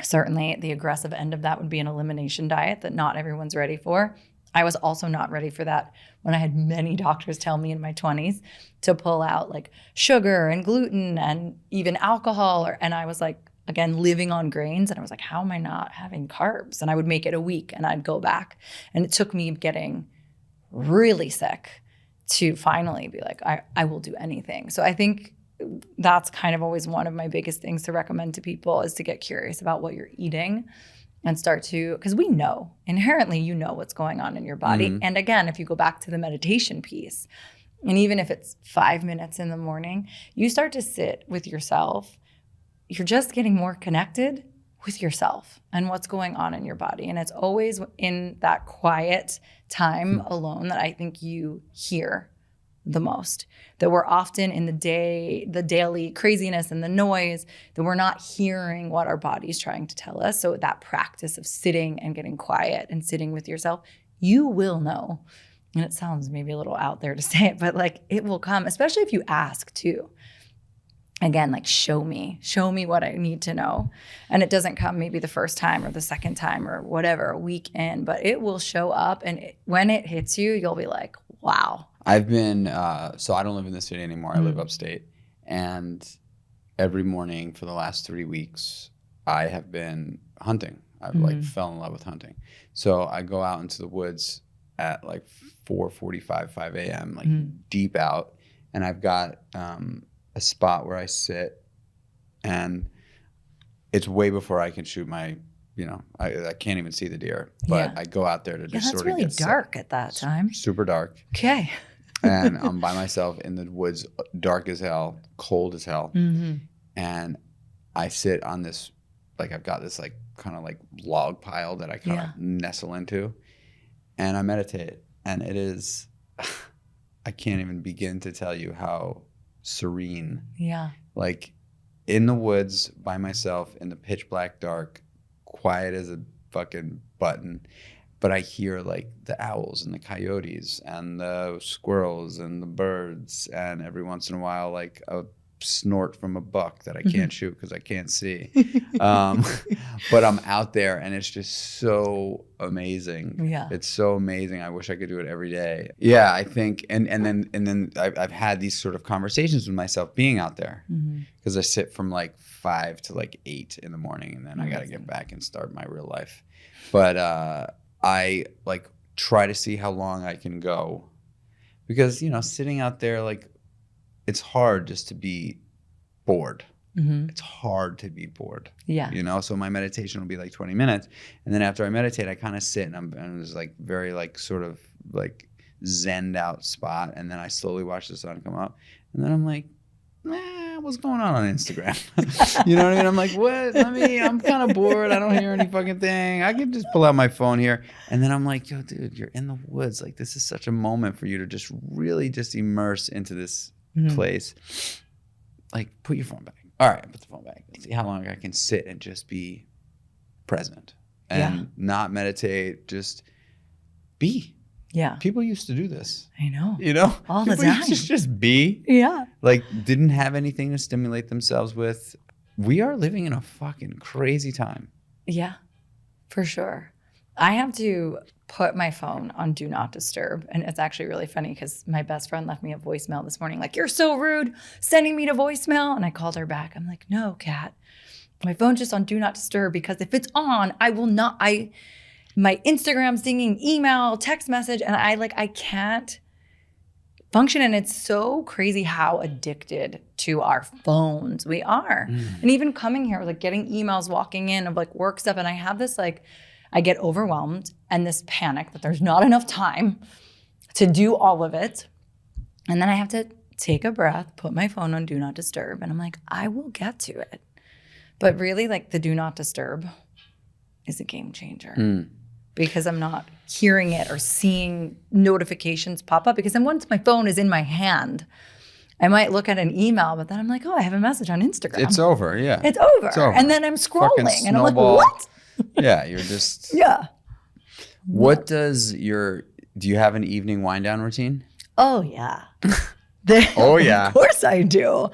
Certainly the aggressive end of that would be an elimination diet that not everyone's ready for. I was also not ready for that when I had many doctors tell me in my 20s to pull out like sugar and gluten and even alcohol. And I was like, again, living on grains. And I was like, how am I not having carbs? And I would make it a week and I'd go back. And it took me getting really sick to finally be like, I will do anything. So I think that's kind of always one of my biggest things to recommend to people, is to get curious about what you're eating and start to, because we know inherently, what's going on in your body. And again, if you go back to the meditation piece, and even if it's 5 minutes in the morning, you start to sit with yourself, you're just getting more connected with yourself and what's going on in your body. And it's always in that quiet time alone that I think you hear the most, that we're often in the daily craziness and the noise, that we're not hearing what our body's trying to tell us. So that practice of sitting and getting quiet and sitting with yourself, you will know. And it sounds maybe a little out there to say it, but like it will come, especially if you ask too. Again, like show me what I need to know. And it doesn't come maybe the first time or the second time or whatever, a week in, but it will show up. And when it hits you, you'll be like, wow. I've been, so I don't live in the city anymore. I live upstate. And every morning for the last 3 weeks, I have been hunting. I've like fell in love with hunting. So I go out into the woods at like 4:45, 5 a.m., like deep out. And I've got a spot where I sit, and it's way before I can shoot my I can't even see the deer, but I go out there to just that's sort of really get dark at that time. super dark. Okay. And I'm by myself in the woods, dark as hell, cold as hell. Mm-hmm. And I sit on this, like I've got this like kind of like log pile that I kind of nestle into, and I meditate. And it is, I can't even begin to tell you how serene. Yeah. Like in the woods by myself in the pitch black dark, quiet as a fucking button. But I hear like the owls and the coyotes and the squirrels and the birds, and every once in a while like a snort from a buck that I can't shoot because I can't see. But I'm out there and it's just so amazing. Yeah. It's so amazing. I wish I could do it every day. Yeah, I think and then I've had these sort of conversations with myself being out there, because I sit from like 5 to like 8 in the morning, and then I got to get back and start my real life. But I like try to see how long I can go, because sitting out there, like, it's hard just to be bored. It's hard to be bored. Yeah. So my meditation will be like 20 minutes. And then after I meditate, I kind of sit and I'm just like very like sort of like zened out spot. And then I slowly watch the sun come up. And then I'm like, what's going on Instagram? You know what I mean? I'm like, what? I'm kind of bored. I don't hear any fucking thing. I can just pull out my phone here. And then I'm like, yo, dude, you're in the woods. Like, this is such a moment for you to just really just immerse into this place. Like, put your phone back. All right, put the phone back. Let's see how long I can sit and just be present and not meditate, just be. Yeah. People used to do this. I know. All People the time. used to just be. Yeah. Like, didn't have anything to stimulate themselves with. We are living in a fucking crazy time. Yeah, for sure. I have to put my phone on Do Not Disturb. And it's actually really funny because my best friend left me a voicemail this morning, like, you're so rude, sending me to voicemail. And I called her back. I'm like, no, Kat, my phone's just on Do Not Disturb, because if it's on, I will not, my Instagram singing, email, text message, and I can't function. And it's so crazy how addicted to our phones we are. And even coming here, like getting emails, walking in of like work stuff. And I have this like, I get overwhelmed and this panic that there's not enough time to do all of it. And then I have to take a breath, put my phone on Do Not Disturb, and I'm like, I will get to it. But really, like, the Do Not Disturb is a game changer, because I'm not hearing it or seeing notifications pop up. Because then once my phone is in my hand, I might look at an email, but then I'm like, oh, I have a message on Instagram. It's over, yeah. It's over. And then I'm scrolling and I'm like, what? Yeah, you're just. Yeah. What do you have an evening wind down routine? Oh, yeah. Oh, yeah. Of course I do.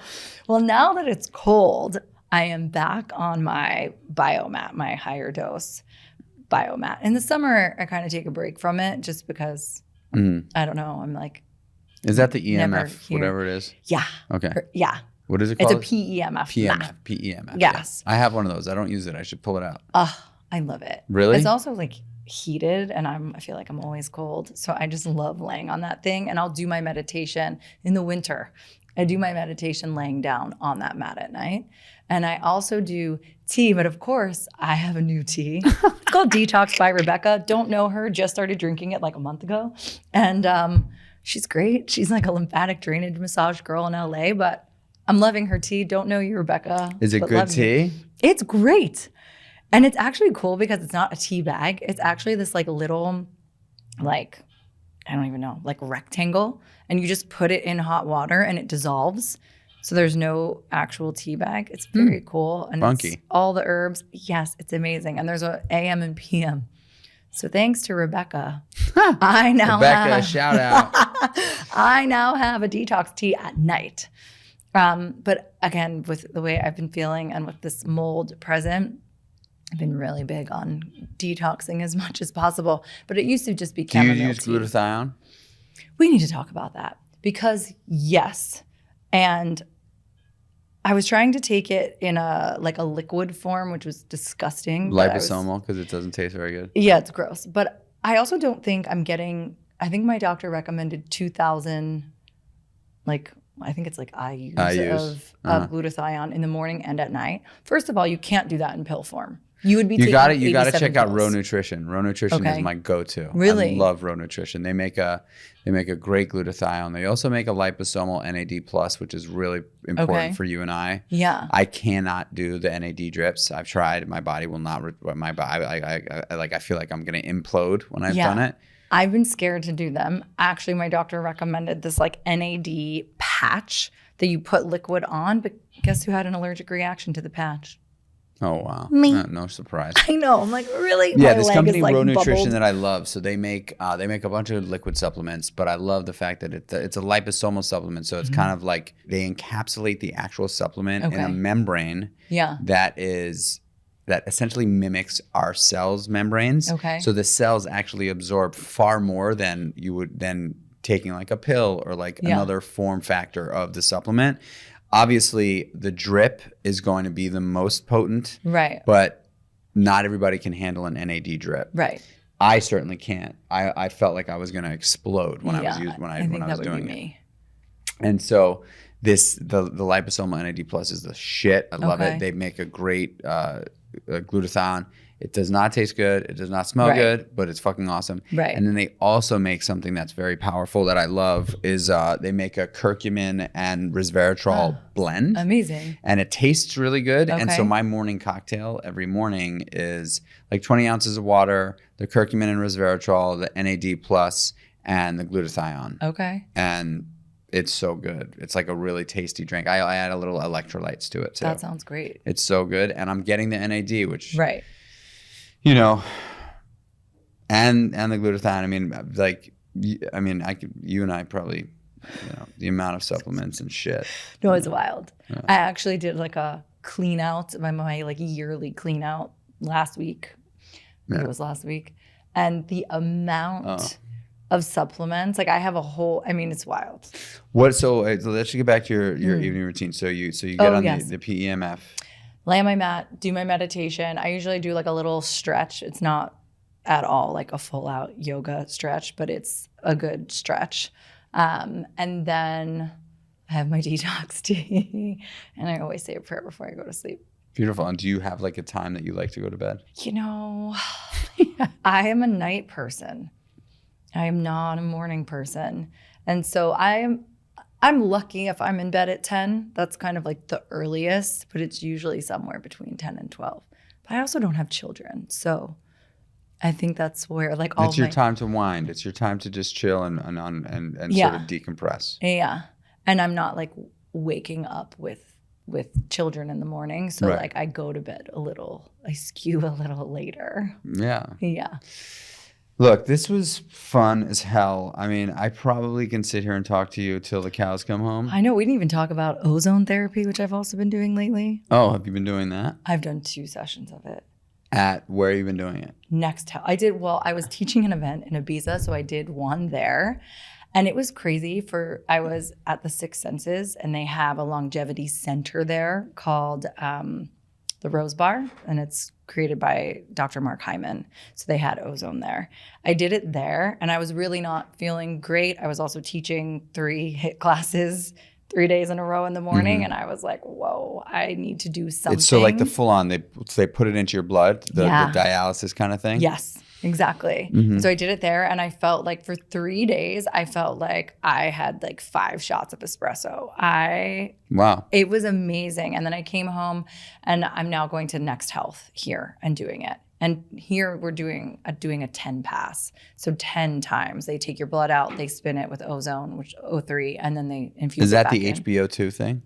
Well, now that it's cold, I am back on my biomat, my higher dose biomat. In the summer, I kind of take a break from it just because, I don't know, I'm like. Is that the EMF, whatever it is? Yeah. Okay. Yeah. What is it called? It's a PEMF. PEMF. Yes. Yeah. I have one of those. I don't use it. I should pull it out. I love it. Really? It's also like heated, and I feel like I'm always cold. So I just love laying on that thing. And I'll do my meditation in the winter. I do my meditation laying down on that mat at night. And I also do tea, but of course I have a new tea. It's called Detox by Rebecca. Don't know her, just started drinking it like a month ago. And she's great. She's like a lymphatic drainage massage girl in LA, but I'm loving her tea. Don't know you, Rebecca. Is it good tea? It's great. And it's actually cool because it's not a tea bag. It's actually this like little, like, I don't even know, like rectangle. And you just put it in hot water and it dissolves. So there's no actual tea bag. It's very cool. And funky. It's all the herbs. Yes, it's amazing. And there's a AM and PM. So thanks to Rebecca, I now Rebecca, shout out. I now have a detox tea at night. But again, with the way I've been feeling and with this mold present, I've been really big on detoxing as much as possible. But it used to just be chamomile tea. Do you use glutathione? We need to talk about that because yes. And I was trying to take it in a liquid form, which was disgusting. Liposomal, because it doesn't taste very good. Yeah, it's gross. But I also don't think I think my doctor recommended 2,000, I think it's like IUs. Of glutathione in the morning and at night. First of all, you can't do that in pill form. You would be You taking got it. You got to 87 check out pills. Row Nutrition. Row Nutrition is Okay. my go-to. Really? I love Row Nutrition. They make a great glutathione. They also make a liposomal NAD plus, which is really important Okay. for you and I. Yeah. I cannot do the NAD drips. I've tried. My body will not. I feel like I'm gonna implode when I've done it. I've been scared to do them. Actually, my doctor recommended this like NAD patch that you put liquid on, but guess who had an allergic reaction to the patch? Oh wow! Me. No surprise. I know. I'm like, really? Yeah, My this leg company is, like, Row Nutrition bubbled. that I love. So they make a bunch of liquid supplements, but I love the fact that it's a liposomal supplement. So it's kind of like they encapsulate the actual supplement in a Okay. membrane Yeah. that essentially mimics our cells' membranes. Okay. So the cells actually absorb far more than you would taking like a pill or like Yeah. another form factor of the supplement. Obviously, the drip is going to be the most potent, Right. but not everybody can handle an NAD drip. Right. I certainly can't. I felt like I was going to explode when I was doing it. Me. And so the liposomal NAD plus is the shit. I love Okay. it. They make a great glutathione. It does not taste good. It does not smell Right. good, but it's fucking awesome. Right. And then they also make something that's very powerful that I love is they make a curcumin and resveratrol blend. Amazing. And it tastes really good. And so Okay. my morning cocktail every morning is like 20 ounces of water, the curcumin and resveratrol, the NAD plus, and the glutathione. Okay. And it's so good. It's like a really tasty drink. I add a little electrolytes to it too. That sounds great. It's so good. And I'm getting the NAD, which, Right. you know, and the glutathione. I mean, like, you and I probably, the amount of supplements and shit. No, it's wild. I actually did like a clean out, my like yearly clean out last week. I think it was last week. And the amount of supplements, like I have a whole, it's wild. So let's get back to your evening routine. So you get on yes. the PEMF. Lay on my mat, do my meditation. I usually do like a little stretch. It's not at all like a full out yoga stretch, but it's a good stretch. And then I have my detox tea. And I always say a prayer before I go to sleep. Beautiful. And do you have like a time that you like to go to bed? I am a night person. I am not a morning person. And so I'm lucky if I'm in bed at 10. That's kind of like the earliest, but it's usually somewhere between 10 and 12. But I also don't have children. So I think that's where like all it's your time to wind. It's your time to just chill and sort of decompress. Yeah. And I'm not like waking up with children in the morning. So like I go to bed I skew a little later. Yeah. Yeah. Look, this was fun as hell. I mean, I probably can sit here and talk to you till the cows come home. I know. We didn't even talk about ozone therapy, which I've also been doing lately. Oh, have you been doing that? I've done 2 sessions of it. At where have you been doing it? I was teaching an event in Ibiza, so I did one there. And it was crazy I was at the Six Senses, and they have a longevity center there called the Rose Bar, and it's created by Dr. Mark Hyman. So they had ozone there. I did it there, and I was really not feeling great. I was also teaching 3 HIIT classes 3 days in a row in the morning, and I was like, whoa, I need to do something. It's so like the full on, they put it into your blood, the dialysis kind of thing? Yes, exactly. So I did it there, and I felt like for 3 days, I felt like I had like 5 shots of espresso. Wow. It was amazing. And then I came home, and I'm now going to Next Health here and doing it. And here we're doing a 10 pass. So 10 times they take your blood out, they spin it with ozone, which O3, and then they infuse Is it that back the in. HbO2 thing?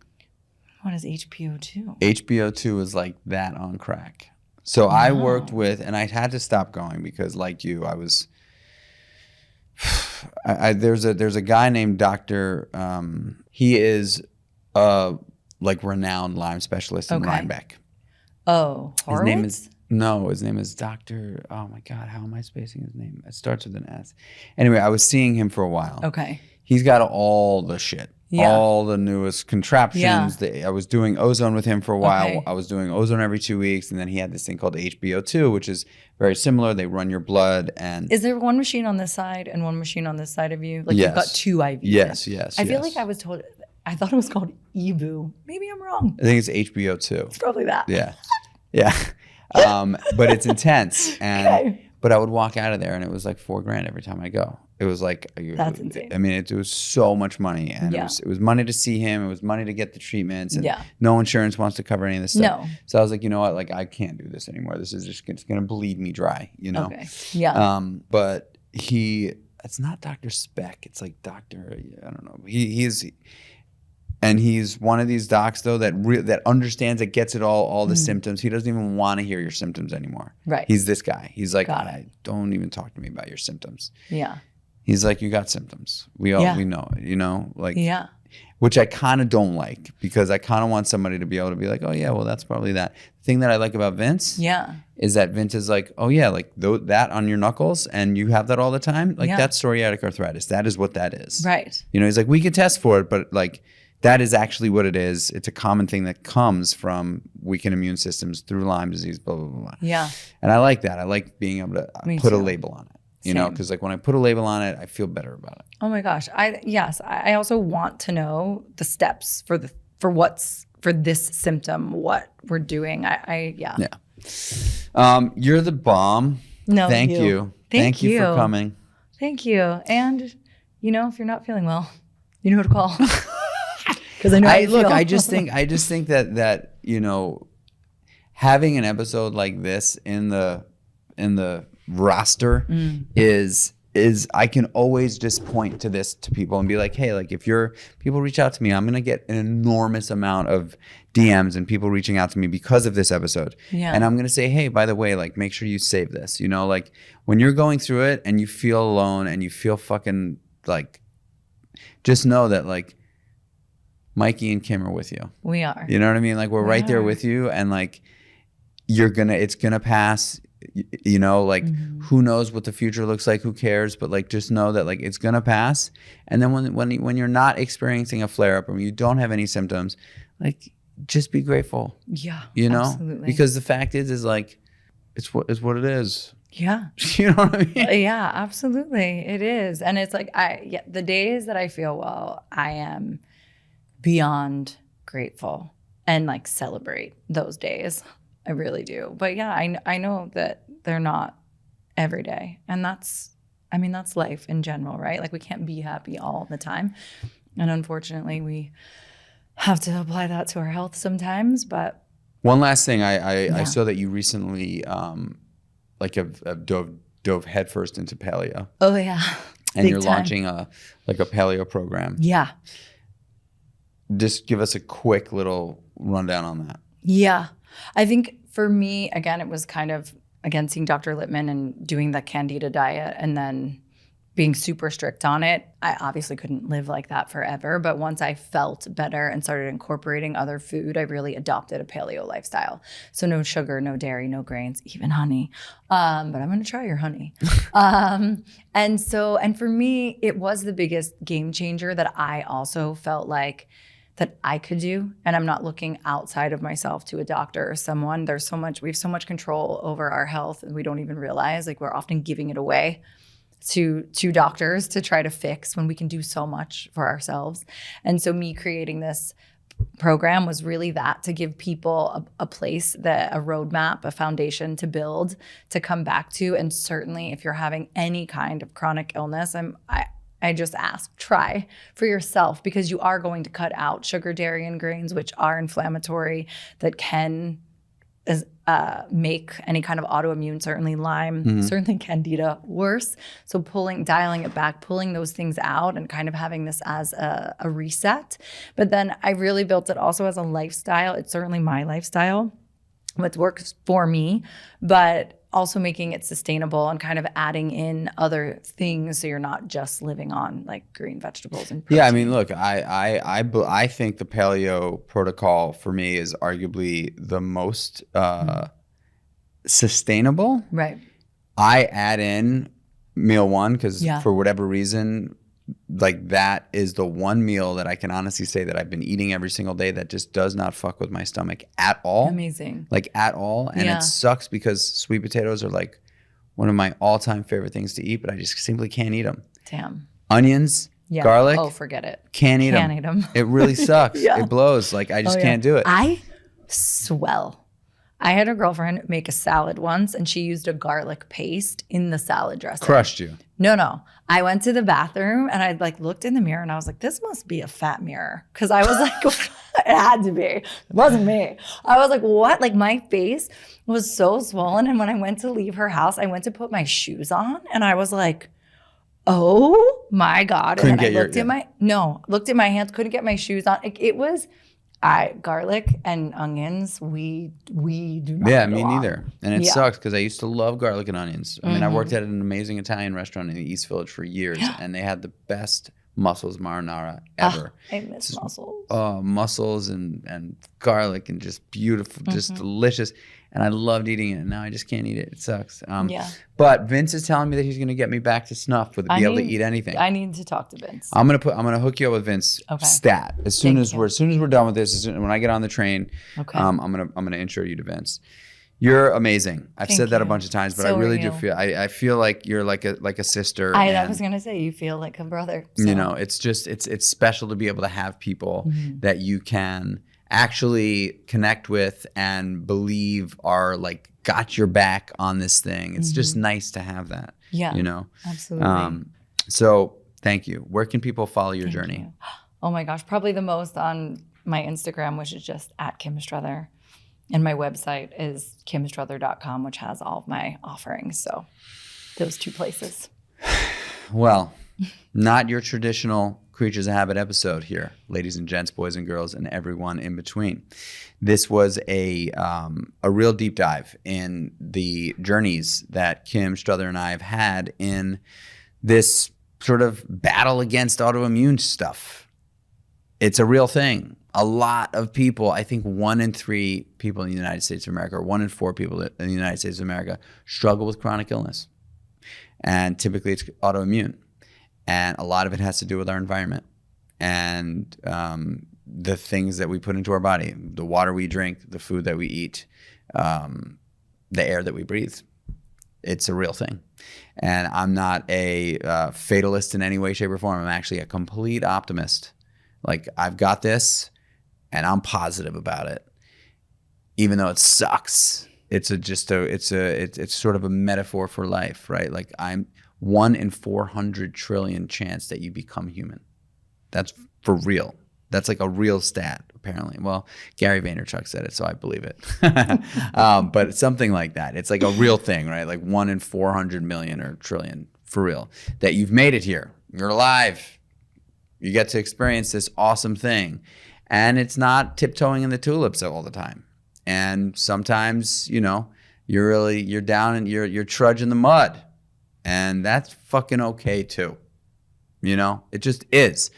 What is HbO2? HbO2 is like that on crack. So I worked with, and I had to stop going because like you, I was, there's a guy named Dr. He is a like renowned Lyme specialist in Rhinebeck. Oh, Horowitz? His name is Dr. Oh my God, how am I spacing his name? It starts with an S. Anyway, I was seeing him for a while. Okay. He's got all the shit. Yeah. All the newest contraptions. I was doing ozone with him for a while. Okay. I was doing ozone every 2 weeks, and then he had this thing called HbO2, which is very similar. They run your blood, and Is there one machine on this side and one machine on this side of you? Like you've got 2 IVs. Yes. I feel like I thought it was called EBU. Maybe I'm wrong. I think it's HbO2. It's probably that. Yeah. But it's intense. And Okay. but I would walk out of there and it was like $4,000 every time I go. It was like, That's insane. I mean, it was so much money, and Yeah. it was money to see him. It was money to get the treatments, and Yeah. no insurance wants to cover any of this stuff. No. So I was like, you know what? Like, I can't do this anymore. This is just it's going to bleed me dry, you know? Okay. Yeah. But it's not Dr. Speck. It's like Dr. I don't know. He's one of these docs though that understands it, gets it all the symptoms. He doesn't even want to hear your symptoms anymore. Right. He's this guy. He's like, Got it. don't even talk to me about your symptoms. Yeah. He's like, you got symptoms. We know it, you know, like, Yeah. which I kind of don't like, because I kind of want somebody to be able to be like, oh yeah, well, that's probably that. The thing that I like about Vince is that Vince is like, oh yeah, like that on your knuckles and you have that all the time. Like that's psoriatic arthritis. That is what that is. Right. You know, he's like, we can test for it, but like that is actually what it is. It's a common thing that comes from weakened immune systems through Lyme disease, blah, blah, blah. Yeah. And I like that. I like being able to put a label on it. You know, because like when I put a label on it, I feel better about it. Oh my gosh. I also want to know the steps for this symptom, what we're doing. Yeah. You're the bomb. No, Thank you. Thank you for coming. Thank you. And you know, if you're not feeling well, you know who to call. Because I know how you feel. I just think that you know, having an episode like this in the roster is I can always just point to this to people and be like, hey, like if people reach out to me, I'm gonna get an enormous amount of DMs and people reaching out to me because of this episode. Yeah. And I'm gonna say, hey, by the way, like make sure you save this. You know, like when you're going through it and you feel alone and you feel fucking like, just know that like Mikey and Kim are with you. We are. You know what I mean? Like we're right there with you, and like it's gonna pass. You know, like who knows what the future looks like? Who cares? But like just know that like it's gonna pass. And then when you're not experiencing a flare up or you don't have any symptoms, like just be grateful. Yeah. You know, absolutely. because the fact is like it's what it is. Yeah. You know what I mean? Yeah, absolutely. It is. And it's like the days that I feel well, I am beyond grateful and like celebrate those days. I really do. But yeah, I know that they're not every day. And that's life in general, right? Like we can't be happy all the time. And unfortunately, we have to apply that to our health sometimes. But one last thing, I saw that you recently like have dove headfirst into paleo. Oh yeah. And you're launching a paleo program. Yeah. Just give us a quick little rundown on that. Yeah. I think for me, again, it was kind of, again, seeing Dr. Lippman and doing the Candida diet and then being super strict on it. I obviously couldn't live like that forever. But once I felt better and started incorporating other food, I really adopted a paleo lifestyle. So no sugar, no dairy, no grains, even honey. But I'm going to try your honey. And for me, it was the biggest game changer that I also felt like that I could do. And I'm not looking outside of myself to a doctor or someone. We have so much control over our health and we don't even realize, like we're often giving it away to doctors to try to fix when we can do so much for ourselves. And so me creating this program was really that, to give people a place, a roadmap, a foundation to build, to come back to. And certainly if you're having any kind of chronic illness, I just ask, try for yourself, because you are going to cut out sugar, dairy, and grains, which are inflammatory, that can make any kind of autoimmune, certainly Lyme, certainly Candida, worse. So dialing it back, pulling those things out and kind of having this as a reset. But then I really built it also as a lifestyle. It's certainly my lifestyle, what works for me, but also making it sustainable and kind of adding in other things so you're not just living on like green vegetables and protein. Yeah, I mean, look, I think the paleo protocol for me is arguably the most sustainable. Right. I add in meal one because for whatever reason, like that is the one meal that I can honestly say that I've been eating every single day that just does not fuck with my stomach at all. Amazing. Like at all. And it sucks because sweet potatoes are like one of my all-time favorite things to eat, but I just simply can't eat them. Damn. Onions, garlic. Oh, forget it. Can't eat them. It really sucks. It blows. Like I just can't do it. I swell. I had a girlfriend make a salad once, and she used a garlic paste in the salad dressing. Crushed you. No. I went to the bathroom and I like looked in the mirror and I was like, this must be a fat mirror. Cause I was like, it had to be. It wasn't me. I was like, what? Like my face was so swollen. And when I went to leave her house, I went to put my shoes on and I was like, oh my God. And then I looked at my hands, couldn't get my shoes on. It was garlic and onions, we do not. Yeah, me neither. And it sucks because I used to love garlic and onions. I mean, I worked at an amazing Italian restaurant in the East Village for years, and they had the best mussels marinara ever. I miss mussels. Mussels and garlic and just beautiful, just delicious. And I loved eating it, and now I just can't eat it. It sucks. But Vince is telling me that he's going to get me back to snuff with able to eat anything. I need to talk to Vince. I'm gonna hook you up with Vince stat as soon as we're done with this. When I get on the train, I'm gonna intro you to Vince. You're amazing. I've said that a bunch of times, but I really do feel I feel like you're like a sister. I was gonna say you feel like a brother. So. You know, it's just it's special to be able to have people that you can actually connect with and believe are like got your back on this thing. It's just nice to have that. Yeah, you know, absolutely. So thank you. Where can people follow your journey? You. Oh my gosh, probably the most on my Instagram, which is just @KimStrother. And my website is kimstrother.com, which has all of my offerings. So those two places. Well, not your traditional Creatures of Habit episode here, ladies and gents, boys and girls, and everyone in between. This was a real deep dive in the journeys that Kim Strother and I have had in this sort of battle against autoimmune stuff. It's a real thing. A lot of people, I think 1 in 3 people in the United States of America, or 1 in 4 people in the United States of America struggle with chronic illness. And typically it's autoimmune. And a lot of it has to do with our environment and the things that we put into our body, the water we drink, the food that we eat, the air that we breathe. It's a real thing. And I'm not a fatalist in any way, shape, or form. I'm actually a complete optimist. Like, I've got this and I'm positive about it, even though it sucks. It's sort of a metaphor for life, right? Like, I'm 1 in 400 trillion chance that you become human. That's for real. That's like a real stat, apparently. Well, Gary Vaynerchuk said it, so I believe it. But it's something like that. It's like a real thing, right? Like 1 in 400 million or trillion, for real. That you've made it here. You're alive. You get to experience this awesome thing. And it's not tiptoeing in the tulips all the time. And sometimes, you know, you're down and you're trudging the mud. And that's fucking okay too. You know, it just is.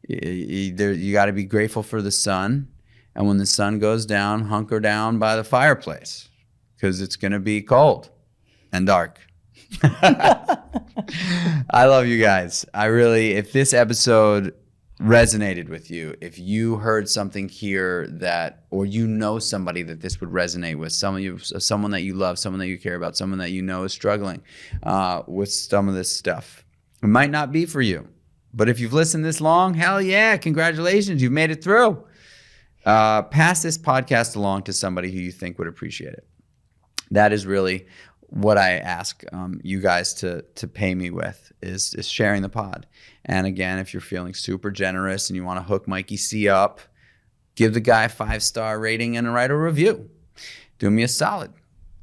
You got to be grateful for the sun. And when the sun goes down, hunker down by the fireplace because it's going to be cold and dark. I love you guys. If this episode resonated with you, if you heard something here or you know somebody that this would resonate with, someone that you love, someone that you care about, someone that you know is struggling with some of this stuff, it might not be for you. But if you've listened this long, hell yeah, congratulations, you've made it through. Pass this podcast along to somebody who you think would appreciate it. That is really what I ask you guys to pay me with is sharing the pod. And again, if you're feeling super generous and you want to hook Mikey C up, give the guy a 5-star rating and write a review. Do me a solid.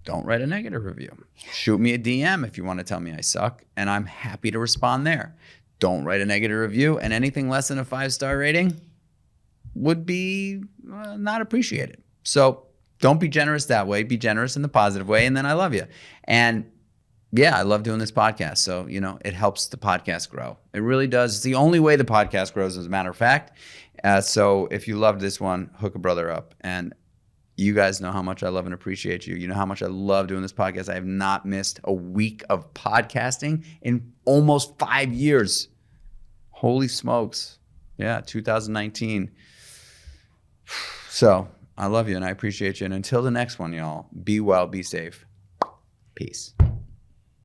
Don't write a negative review. Shoot me a DM if you want to tell me I suck, and I'm happy to respond there. Don't write a negative review, and anything less than a 5-star rating would be not appreciated. So don't be generous that way. Be generous in the positive way, and then I love you. And yeah, I love doing this podcast. So, you know, it helps the podcast grow. It really does. It's the only way the podcast grows, as a matter of fact. So if you loved this one, hook a brother up. And you guys know how much I love and appreciate you. You know how much I love doing this podcast. I have not missed a week of podcasting in almost 5 years. Holy smokes. Yeah, 2019. So I love you and I appreciate you. And until the next one, y'all, be well, be safe. Peace.